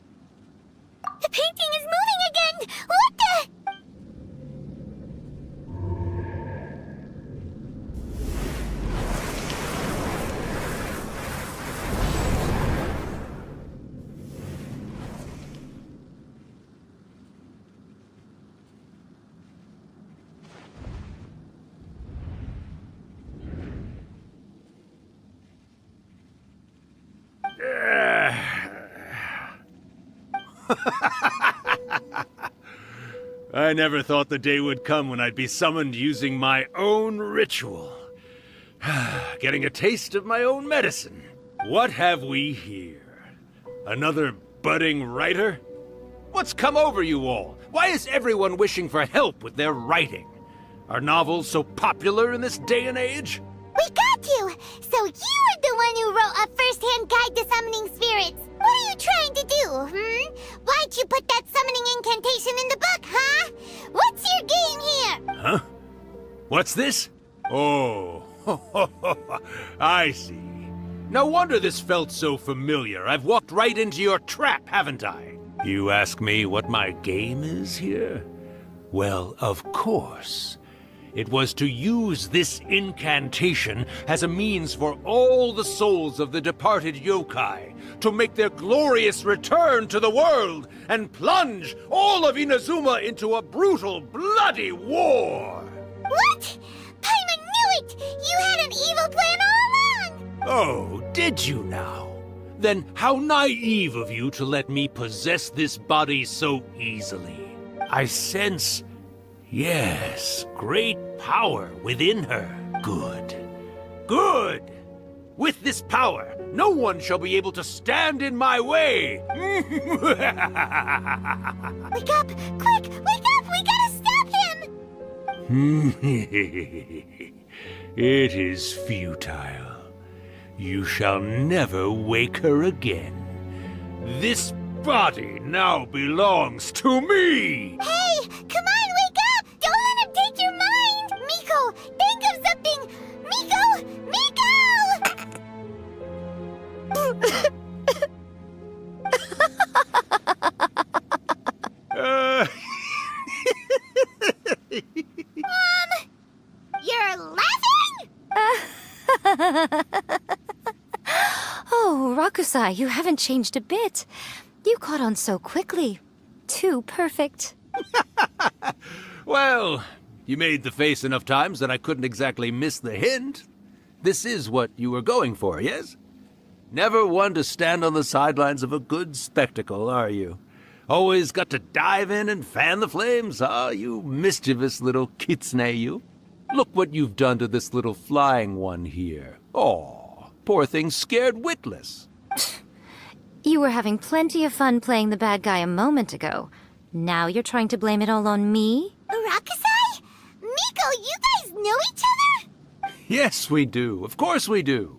Speaker 2: The painting is moving again! What the...
Speaker 10: I never thought the day would come when I'd be summoned using my own ritual. Getting a taste of my own medicine. What have we here? Another budding writer? What's come over you all? Why is everyone wishing for help with their writing? Are novels so popular in this day and age?
Speaker 2: We got you! So you are the one who wrote A First-Hand Guide to Summoning Spirits! What are you trying to do, Why'd you put that summoning incantation in the book, huh? What's your game here?
Speaker 10: Huh? What's this? Oh, I see. No wonder this felt so familiar. I've walked right into your trap, haven't I? You ask me what my game is here? Well, of course. It was to use this incantation as a means for all the souls of the departed yokai to make their glorious return to the world and plunge all of Inazuma into a brutal, bloody war!
Speaker 2: What? Paimon knew it! You had an evil plan all along!
Speaker 10: Oh, did you now? Then how naive of you to let me possess this body so easily. I sense... yes, great power within her. Good. Good! With this power, no one shall be able to stand in my way!
Speaker 2: Wake up! Quick! Wake up! We gotta stop him!
Speaker 10: It is futile. You shall never wake her again. This body now belongs to me!
Speaker 2: Hey! Come on, wake up! Don't let him take your mind! Miko, think of something! Miko! Miko! You're laughing
Speaker 1: Oh, Rakusai, you haven't changed a bit. You caught on so quickly. Too perfect.
Speaker 10: Well, you made the face enough times that I couldn't exactly miss the hint. This is what you were going for, yes? Never one to stand on the sidelines of a good spectacle, are you? Always got to dive in and fan the flames, huh? You mischievous little kitsune, you. Look what you've done to this little flying one here. Aw, poor thing scared witless.
Speaker 1: You were having plenty of fun playing the bad guy a moment ago. Now you're trying to blame it all on me?
Speaker 2: Rakusai? Miko, you guys know each other?
Speaker 10: Yes, we do. Of course we do.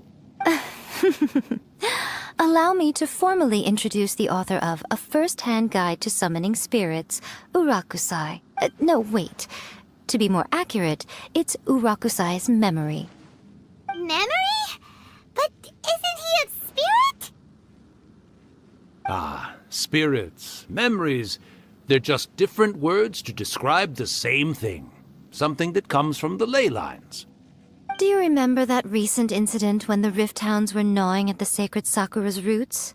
Speaker 1: Allow me to formally introduce the author of A First-Hand Guide to Summoning Spirits, Urakusai. No, wait. To be more accurate, it's Urakusai's memory.
Speaker 2: Memory? But isn't he a spirit?
Speaker 10: Ah, spirits, memories. They're just different words to describe the same thing. Something that comes from the ley lines.
Speaker 1: Do you remember that recent incident when the Rift Hounds were gnawing at the sacred Sakura's roots?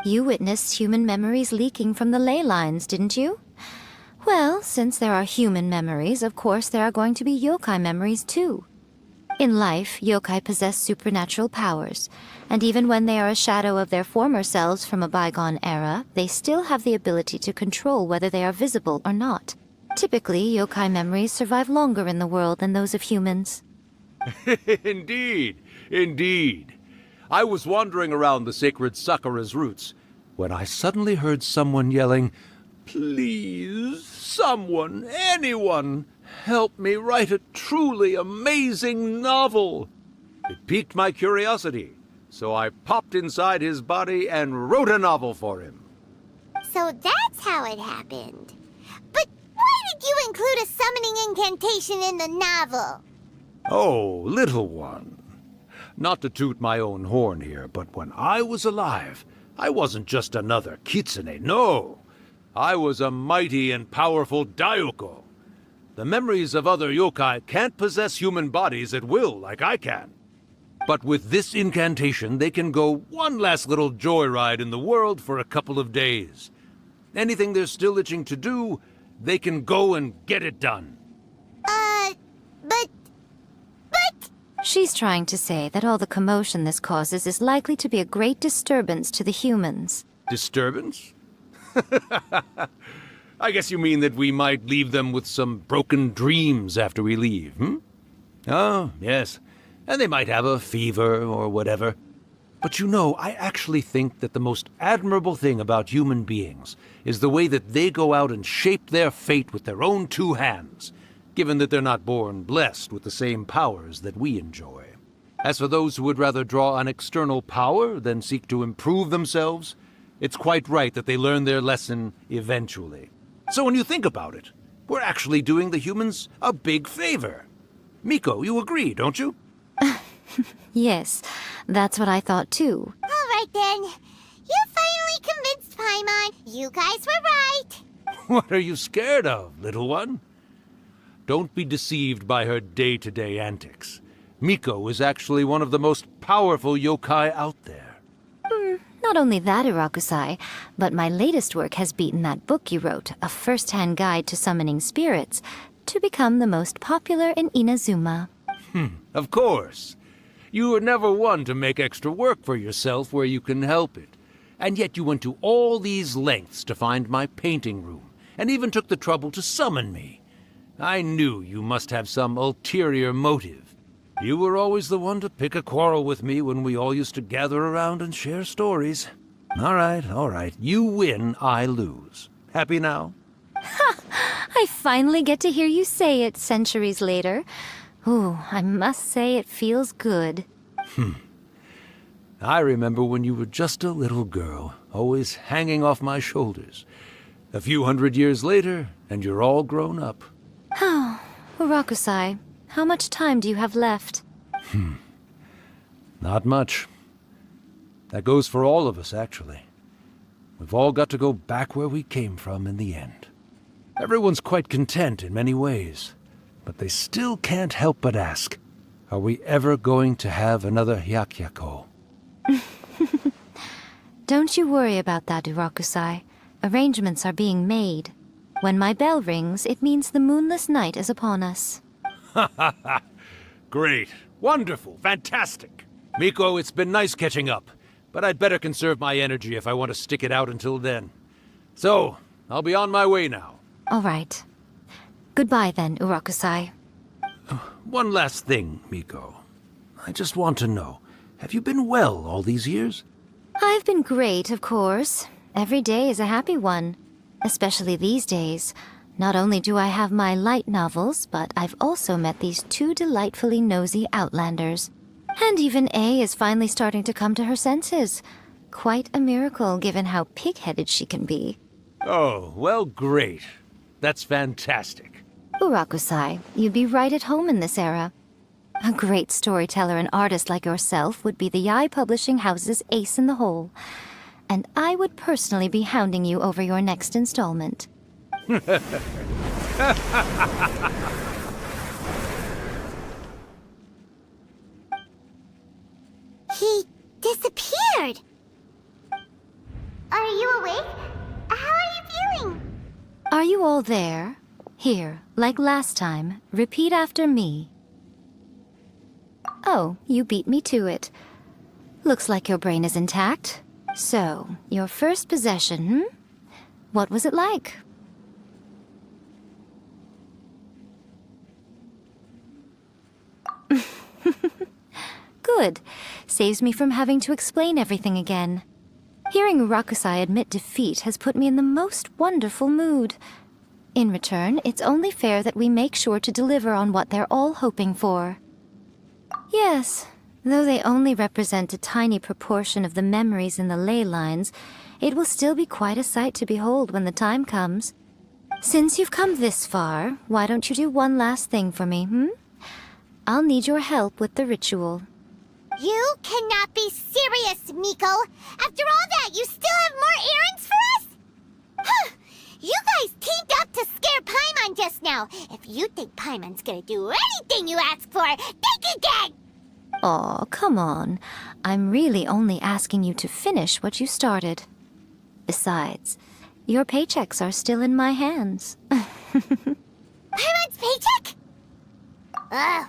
Speaker 1: You witnessed human memories leaking from the ley lines, didn't you? Well, since there are human memories, of course there are going to be yokai memories too. In life, yokai possess supernatural powers, and even when they are a shadow of their former selves from a bygone era, they still have the ability to control whether they are visible or not. Typically, yokai memories survive longer in the world than those of humans.
Speaker 10: Indeed, indeed. I was wandering around the sacred Sakura's roots when I suddenly heard someone yelling, "Please, someone, anyone, help me write a truly amazing novel." It piqued my curiosity, so I popped inside his body and wrote a novel for him.
Speaker 2: So that's how it happened. But why did you include a summoning incantation in the novel?
Speaker 10: Oh, little one. Not to toot my own horn here, but when I was alive, I wasn't just another kitsune, no. I was a mighty and powerful Daiuko. The memories of other yokai can't possess human bodies at will like I can. But with this incantation, they can go one last little joyride in the world for a couple of days. Anything they're still itching to do, they can go and get it done.
Speaker 2: But...
Speaker 1: She's trying to say that all the commotion this causes is likely to be a great disturbance to the humans.
Speaker 10: Disturbance? I guess you mean that we might leave them with some broken dreams after we leave, hmm? Oh, yes. And they might have a fever or whatever. But you know, I actually think that the most admirable thing about human beings is the way that they go out and shape their fate with their own two hands, given that they're not born blessed with the same powers that we enjoy. As for those who would rather draw on external power than seek to improve themselves, it's quite right that they learn their lesson eventually. So when you think about it, we're actually doing the humans a big favor. Miko, you agree, don't you?
Speaker 1: Yes, that's what I thought too.
Speaker 2: All right then. You finally convinced Paimon. You guys were right.
Speaker 10: What are you scared of, little one? Don't be deceived by her day-to-day antics. Miko is actually one of the most powerful yokai out there.
Speaker 1: Not only that, Urakusai, but my latest work has beaten that book you wrote, A First-Hand Guide to Summoning Spirits, to become the most popular in Inazuma.
Speaker 10: Of course. You were never one to make extra work for yourself where you can help it. And yet you went to all these lengths to find my painting room, and even took the trouble to summon me. I knew you must have some ulterior motive. You were always the one to pick a quarrel with me when we all used to gather around and share stories. All right. You win, I lose. Happy now?
Speaker 1: I finally get to hear you say it centuries later. Ooh, I must say it feels good.
Speaker 10: I remember when you were just a little girl, always hanging off my shoulders. A few 100 years later, and you're all grown up.
Speaker 1: Oh, Urakusai, how much time do you have left?
Speaker 10: Not much. That goes for all of us, actually. We've all got to go back where we came from in the end. Everyone's quite content in many ways, but they still can't help but ask, Are we ever going to have another Hyakyako?
Speaker 1: Don't you worry about that, Urakusai. Arrangements are being made. When my bell rings, it means the moonless night is upon us.
Speaker 10: Ha ha ha! Great. Wonderful. Fantastic. Miko, it's been nice catching up, but I'd better conserve my energy if I want to stick it out until then. So, I'll be on my way now.
Speaker 1: All right. Goodbye then, Urakusai.
Speaker 10: One last thing, Miko. I just want to know, have you been well all these years?
Speaker 1: I've been great, of course. Every day is a happy one. Especially these days. Not only do I have my light novels, but I've also met these two delightfully nosy outlanders. And even A is finally starting to come to her senses. Quite a miracle, given how pig-headed she can be.
Speaker 10: Oh, well, great. That's fantastic.
Speaker 1: Urakusai, you'd be right at home in this era. A great storyteller and artist like yourself would be the Yae Publishing House's ace in the hole. And I would personally be hounding you over your next installment.
Speaker 2: He disappeared. Are you awake? How are you feeling?
Speaker 1: Are you all there? Here, like last time, repeat after me. Oh, you beat me to it. Looks like your brain is intact. So, your first possession, What was it like? Good. Saves me from having to explain everything again. Hearing Urakusai admit defeat has put me in the most wonderful mood. In return, it's only fair that we make sure to deliver on what they're all hoping for. Yes, though they only represent a tiny proportion of the memories in the ley lines, it will still be quite a sight to behold when the time comes. Since you've come this far, why don't you do one last thing for me, I'll need your help with the ritual.
Speaker 2: You cannot be serious, Miko! After all that, you still have more errands for us? Huh! You guys teamed up to scare Paimon just now. If you think Paimon's gonna do anything you ask for, think again!
Speaker 1: Aw, come on. I'm really only asking you to finish what you started. Besides, your paychecks are still in my hands.
Speaker 2: Paimon's paycheck? Well,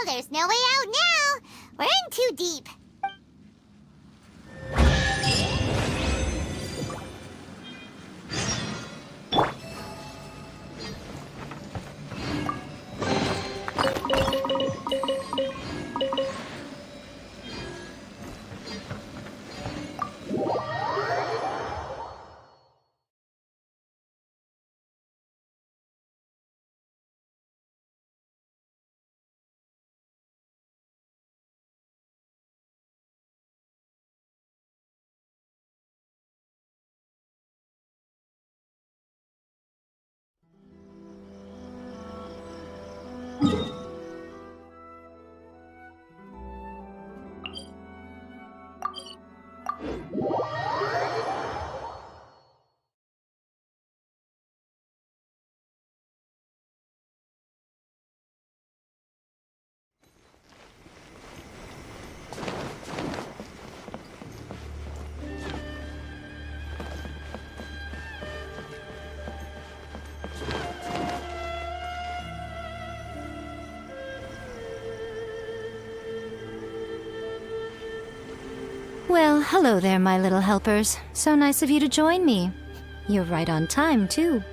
Speaker 2: there's no way out now. We're in too deep.
Speaker 1: Well, hello there, my little helpers. So nice of you to join me. You're right on time, too.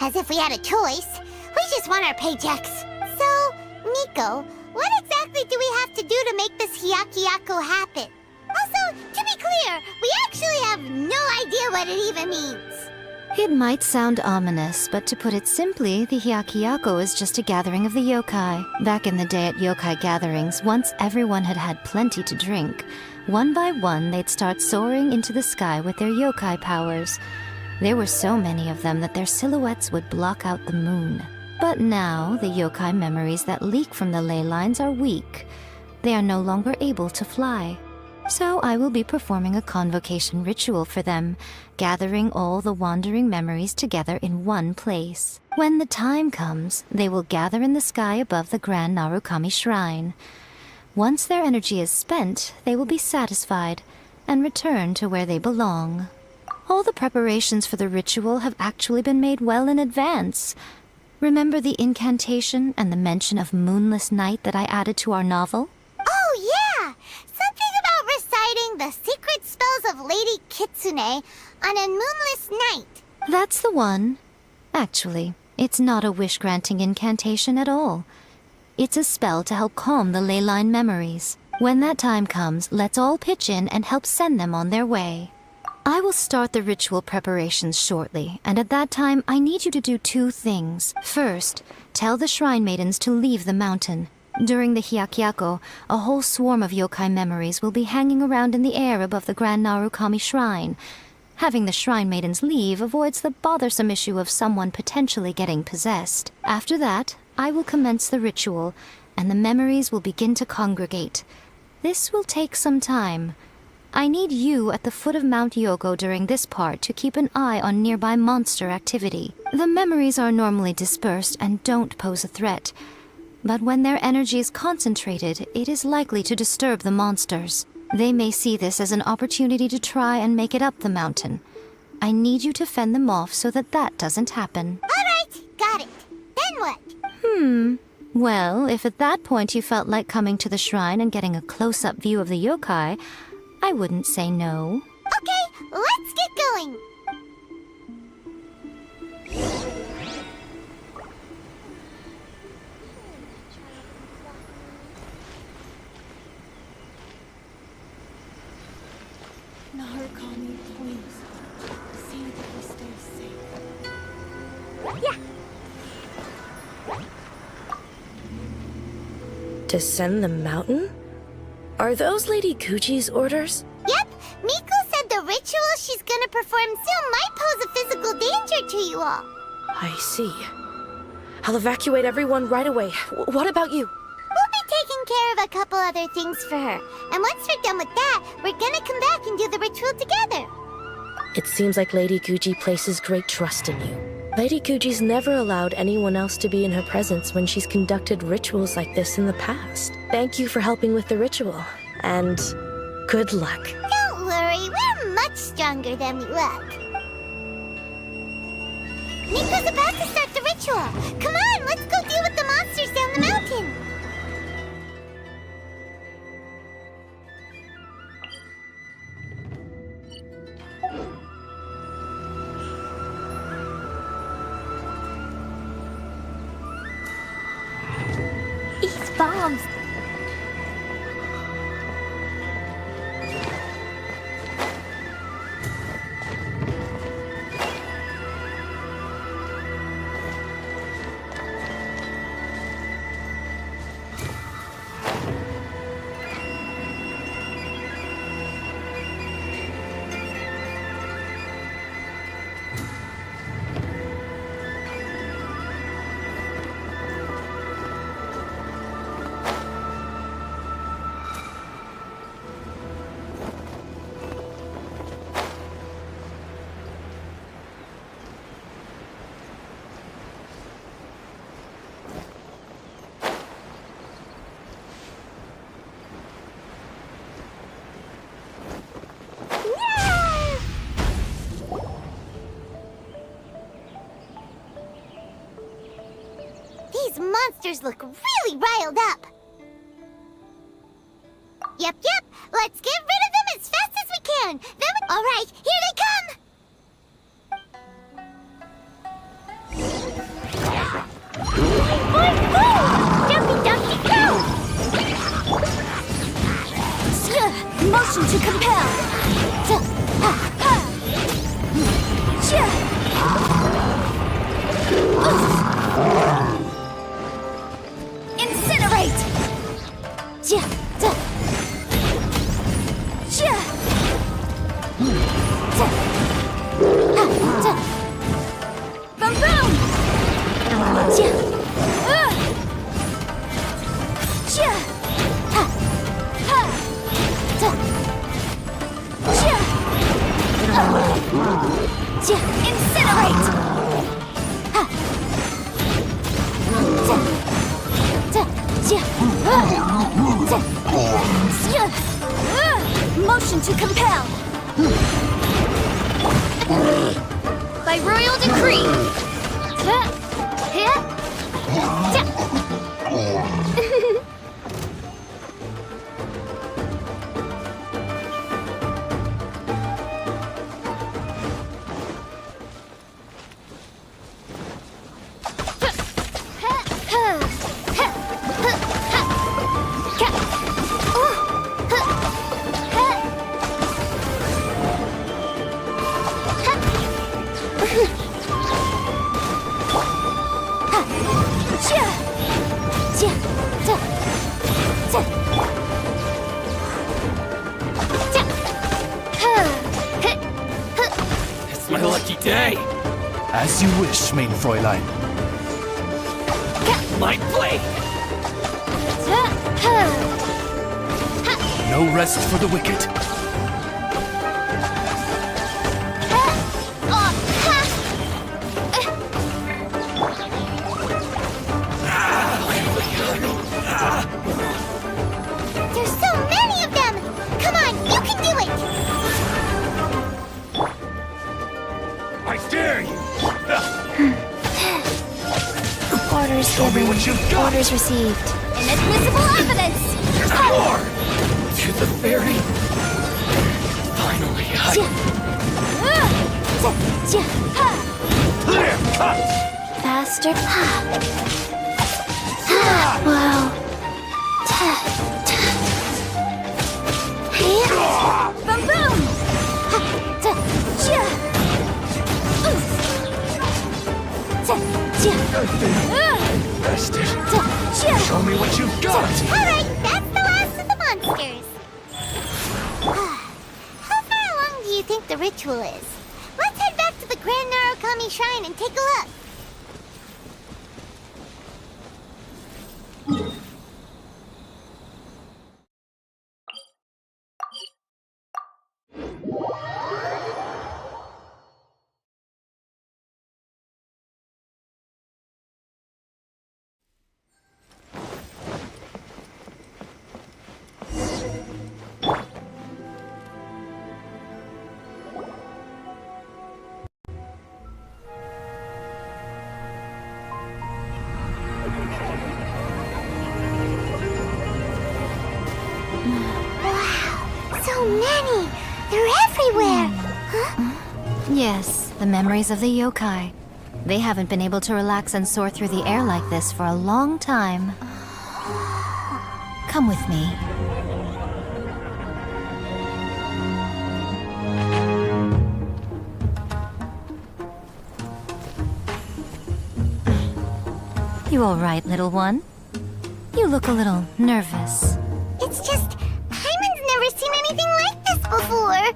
Speaker 2: As if we had a choice. We just want our paychecks. So, Miko, what exactly do we have to do to make this Hyakyako happen? Also, to be clear, we actually have no idea what it even means.
Speaker 1: It might sound ominous, but to put it simply, the Hyakyako is just a gathering of the yokai. Back in the day at yokai gatherings, once everyone had had plenty to drink, one by one they'd start soaring into the sky with their yokai powers. There were so many of them that their silhouettes would block out the moon. But now, the yokai memories that leak from the ley lines are weak. They are no longer able to fly. So I will be performing a convocation ritual for them, gathering all the wandering memories together in one place. When the time comes, they will gather in the sky above the Grand Narukami Shrine. Once their energy is spent, they will be satisfied and return to where they belong. All the preparations for the ritual have actually been made well in advance. Remember the incantation and the mention of moonless night that I added to our novel?
Speaker 2: Oh, yeah! Something about reciting the secret spells of Lady Kitsune on a moonless night.
Speaker 1: That's the one. Actually, it's not a wish-granting incantation at all. It's a spell to help calm the ley line memories. When that time comes, let's all pitch in and help send them on their way. I will start the ritual preparations shortly, and at that time I need you to do two things. First, tell the shrine maidens to leave the mountain. During the Hyakyako, a whole swarm of yokai memories will be hanging around in the air above the Grand Narukami Shrine. Having the shrine maidens leave avoids the bothersome issue of someone potentially getting possessed. After that, I will commence the ritual, and the memories will begin to congregate. This will take some time. I need you at the foot of Mount Yoko during this part to keep an eye on nearby monster activity. The memories are normally dispersed and don't pose a threat, but when their energy is concentrated, it is likely to disturb the monsters. They may see this as an opportunity to try and make it up the mountain. I need you to fend them off so that doesn't happen.
Speaker 2: All right, got it. Then what?
Speaker 1: Well, if at that point you felt like coming to the shrine and getting a close-up view of the yokai, I wouldn't say no.
Speaker 2: Okay, let's get going.
Speaker 13: Narukami, please. See that we stay safe.
Speaker 2: Yeah.
Speaker 17: Descend the mountain? Are those Lady Guji's orders?
Speaker 2: Yep, Miko said the ritual she's gonna perform soon might pose a physical danger to you all.
Speaker 17: I see. I'll evacuate everyone right away. What about you?
Speaker 2: We'll be taking care of a couple other things for her. And once we're done with that, we're gonna come back and do the ritual together.
Speaker 17: It seems like Lady Guji places great trust in you. Lady Guji's never allowed anyone else to be in her presence when she's conducted rituals like this in the past. Thank you for helping with the ritual, and good luck.
Speaker 2: Don't worry, we're much stronger than we look. Miko's about to start the ritual. Come on, let's go deal with the monsters down the mountain. These bombs. These monsters look really riled up. Yep. Let's get rid of them as fast as we can. All right, here they come. Jumpy Dumpty, go! Motion to compel. Incinerate! Boom boom! Motion to compel.
Speaker 16: By royal decree.
Speaker 3: It's my lucky day.
Speaker 18: As you wish, main Fräulein.
Speaker 3: Light blade.
Speaker 18: No rest for the wicked.
Speaker 2: There's so many of them! Come on, you can do it!
Speaker 10: I dare you!
Speaker 16: Orders
Speaker 10: Show me
Speaker 16: given.
Speaker 10: what you've got.
Speaker 16: Orders received.
Speaker 2: Inadmissible evidence!
Speaker 10: There's more!
Speaker 3: To the fairy. Finally,
Speaker 10: Clear cut!
Speaker 16: Faster. Wow.
Speaker 2: Boom boom!
Speaker 10: Rested. Show me what you've got!
Speaker 2: Alright, that's the last of the monsters. How far along do you think the ritual is? Let's head back to the Grand Narukami Shrine and take a look. So many! They're everywhere! Huh?
Speaker 1: Yes, the memories of the yokai. They haven't been able to relax and soar through the air like this for a long time. Come with me. You all right, little one? You look a little nervous.
Speaker 2: It's just, Paimon's never seen anything like this before!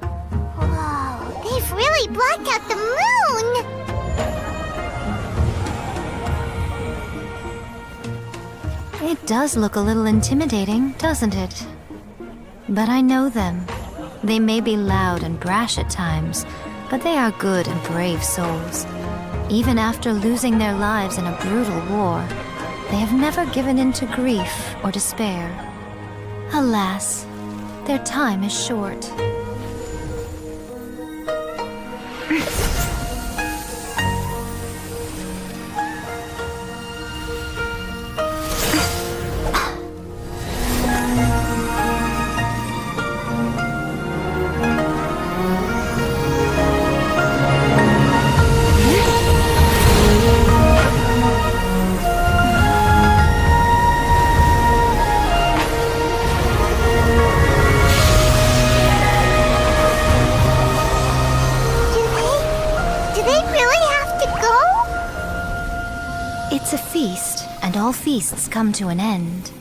Speaker 2: Whoa, they've really blocked out the moon!
Speaker 1: It does look a little intimidating, doesn't it? But I know them. They may be loud and brash at times, but they are good and brave souls. Even after losing their lives in a brutal war, they have never given in to grief or despair. Alas, their time is short. It's a feast, and all feasts come to an end.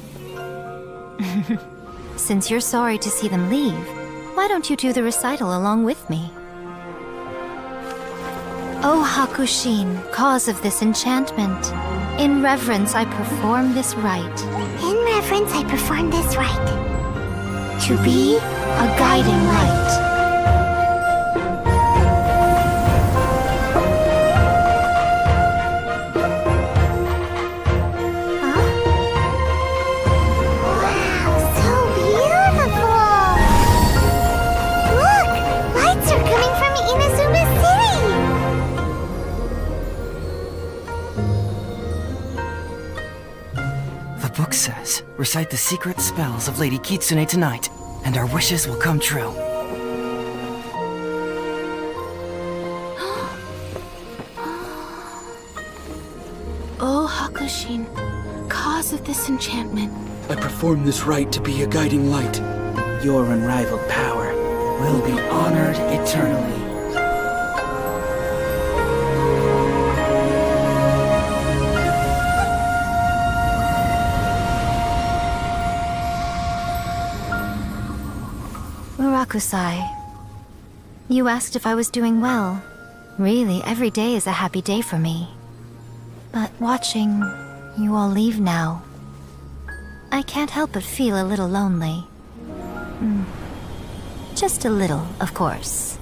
Speaker 1: Since you're sorry to see them leave, why don't you do the recital along with me? O Hakushin, cause of this enchantment, in reverence I perform this rite.
Speaker 2: In reverence I perform this rite.
Speaker 1: To be a guiding light.
Speaker 2: So beautiful!
Speaker 3: book says, recite the secret spells of Lady Kitsune tonight, and our wishes will come true.
Speaker 19: Oh, Hakushin, cause of this enchantment.
Speaker 9: I perform this rite to be a guiding light. Your unrivaled power will be honored eternally.
Speaker 1: Murakusai, you asked if I was doing well. Really, every day is a happy day for me. But watching you all leave now, I can't help but feel a little lonely. Just a little, of course.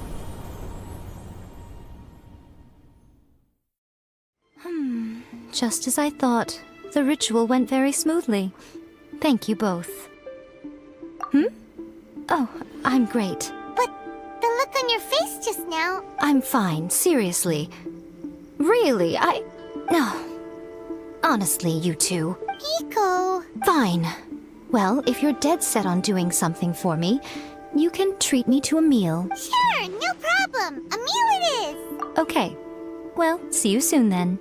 Speaker 1: Just as I thought. The ritual went very smoothly. Thank you both. Oh, I'm great.
Speaker 2: But the look on your face just now...
Speaker 1: I'm fine, seriously. Really, No. Honestly, you two.
Speaker 2: Miko...
Speaker 1: Fine. Well, if you're dead set on doing something for me, you can treat me to a meal.
Speaker 2: Sure, no problem. A meal it is.
Speaker 1: Okay. Well, see you soon then.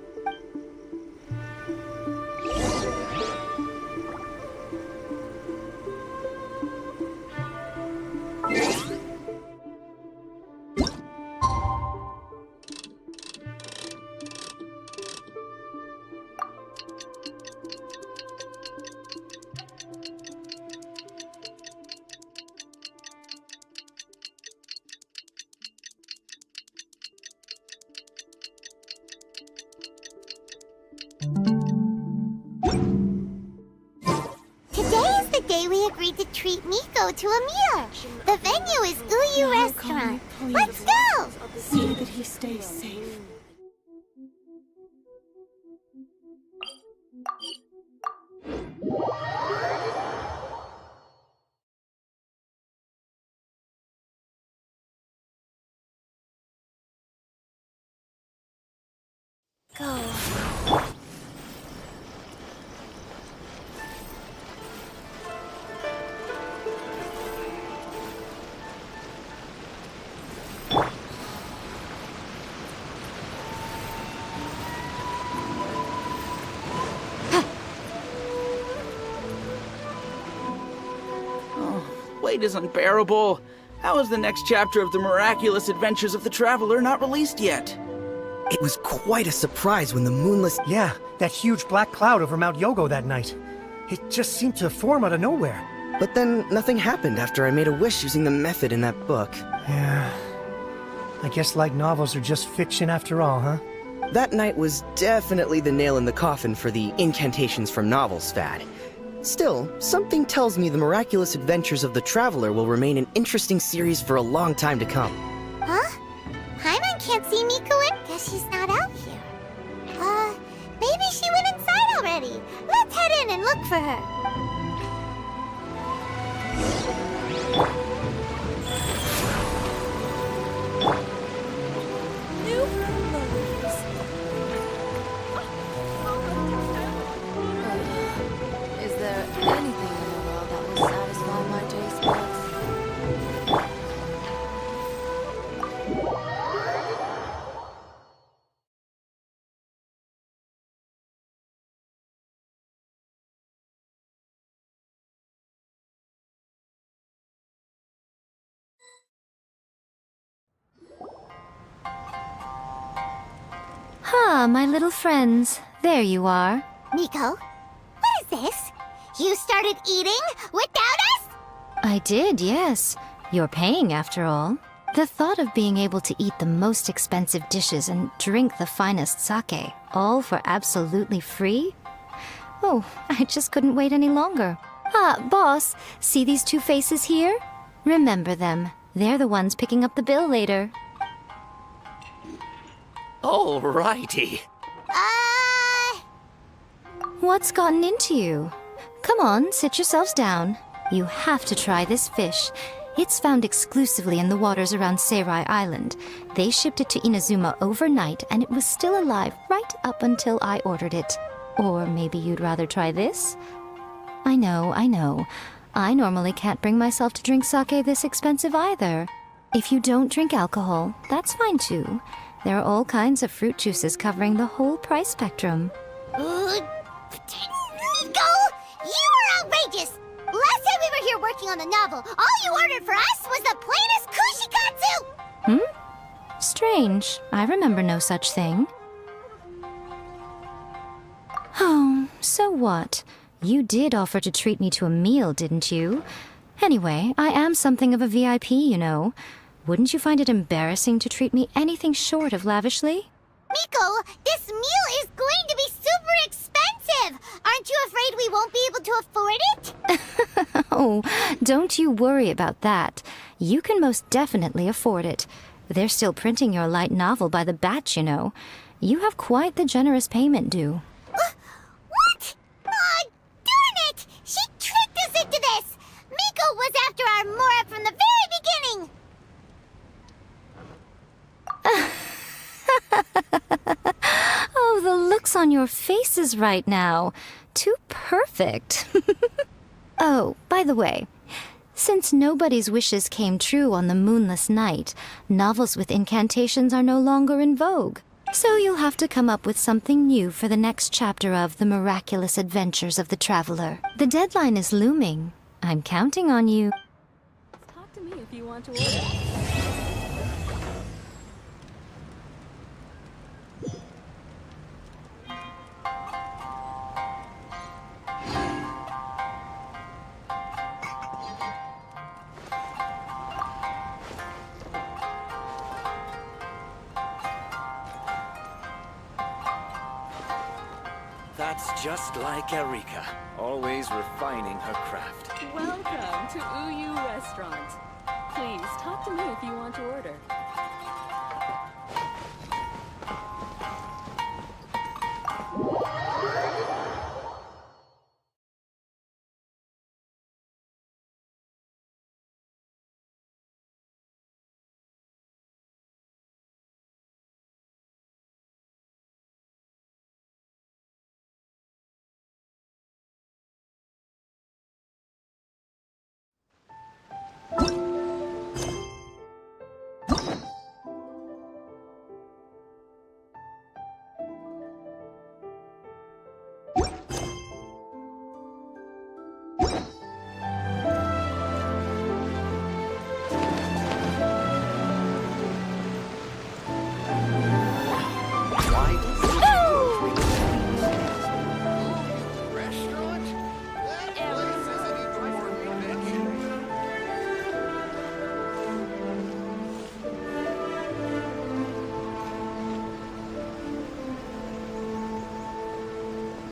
Speaker 2: Today is the day we agreed to treat Miko to a meal. The venue is Uyu Restaurant. Let's go!
Speaker 19: See that he stays safe.
Speaker 1: Go.
Speaker 15: Weight is unbearable. How is the next chapter of the miraculous adventures of the Traveler not released yet?
Speaker 12: It was quite a surprise when the moonless...
Speaker 8: Yeah, that huge black cloud over Mount Yogo that night. It just seemed to form out of nowhere.
Speaker 12: But then nothing happened after I made a wish using the method in that book.
Speaker 8: Yeah. I guess light novels are just fiction after all, huh?
Speaker 12: That night was definitely the nail in the coffin for the incantations from novels fad. Still, something tells me the miraculous adventures of the Traveler will remain an interesting series for a long time to come.
Speaker 2: Huh? Paimon can't see Miko in? Guess she's not out here. Maybe she went inside already. Let's head in and look for her.
Speaker 13: Is there anything in the world that will satisfy my taste buds?
Speaker 1: Ah, my little friends. There you are.
Speaker 2: Miko, what is this? You started eating without us?
Speaker 1: I did, yes. You're paying after all. The thought of being able to eat the most expensive dishes and drink the finest sake, all for absolutely free? Oh, I just couldn't wait any longer. Ah, boss, see these two faces here? Remember them. They're the ones picking up the bill later.
Speaker 6: Alrighty.
Speaker 1: What's gotten into you? Come on, sit yourselves down. You have to try this fish. It's found exclusively in the waters around Seirai Island. They shipped it to Inazuma overnight, and it was still alive right up until I ordered it. Or maybe you'd rather try this? I know, I know. I normally can't bring myself to drink sake this expensive either. If you don't drink alcohol, that's fine too. There are all kinds of fruit juices covering the whole price spectrum.
Speaker 2: Miko! You are outrageous! Last time we were here working on the novel, all you ordered for us was the plainest kushikatsu!
Speaker 1: Strange. I remember no such thing. Oh, so what? You did offer to treat me to a meal, didn't you? Anyway, I am something of a VIP, you know. Wouldn't you find it embarrassing to treat me anything short of lavishly?
Speaker 2: Miko, this meal is going to be super expensive! Aren't you afraid we won't be able to afford it?
Speaker 1: Oh, don't you worry about that. You can most definitely afford it. They're still printing your light novel by the batch, you know. You have quite the generous payment due.
Speaker 2: What? Oh, darn it! She tricked us into this! Miko was after our Mora from the very beginning!
Speaker 1: Oh, the looks on your faces right now. Too perfect. Oh, by the way, since nobody's wishes came true on the moonless night, novels with incantations are no longer in vogue. So you'll have to come up with something new for the next chapter of The Miraculous Adventures of the Traveler. The deadline is looming. I'm counting on you.
Speaker 13: Talk to me if you want to order.
Speaker 20: That's just like Erika, always refining her craft.
Speaker 13: Welcome to Uyu Restaurant. Please talk to me if you want to order.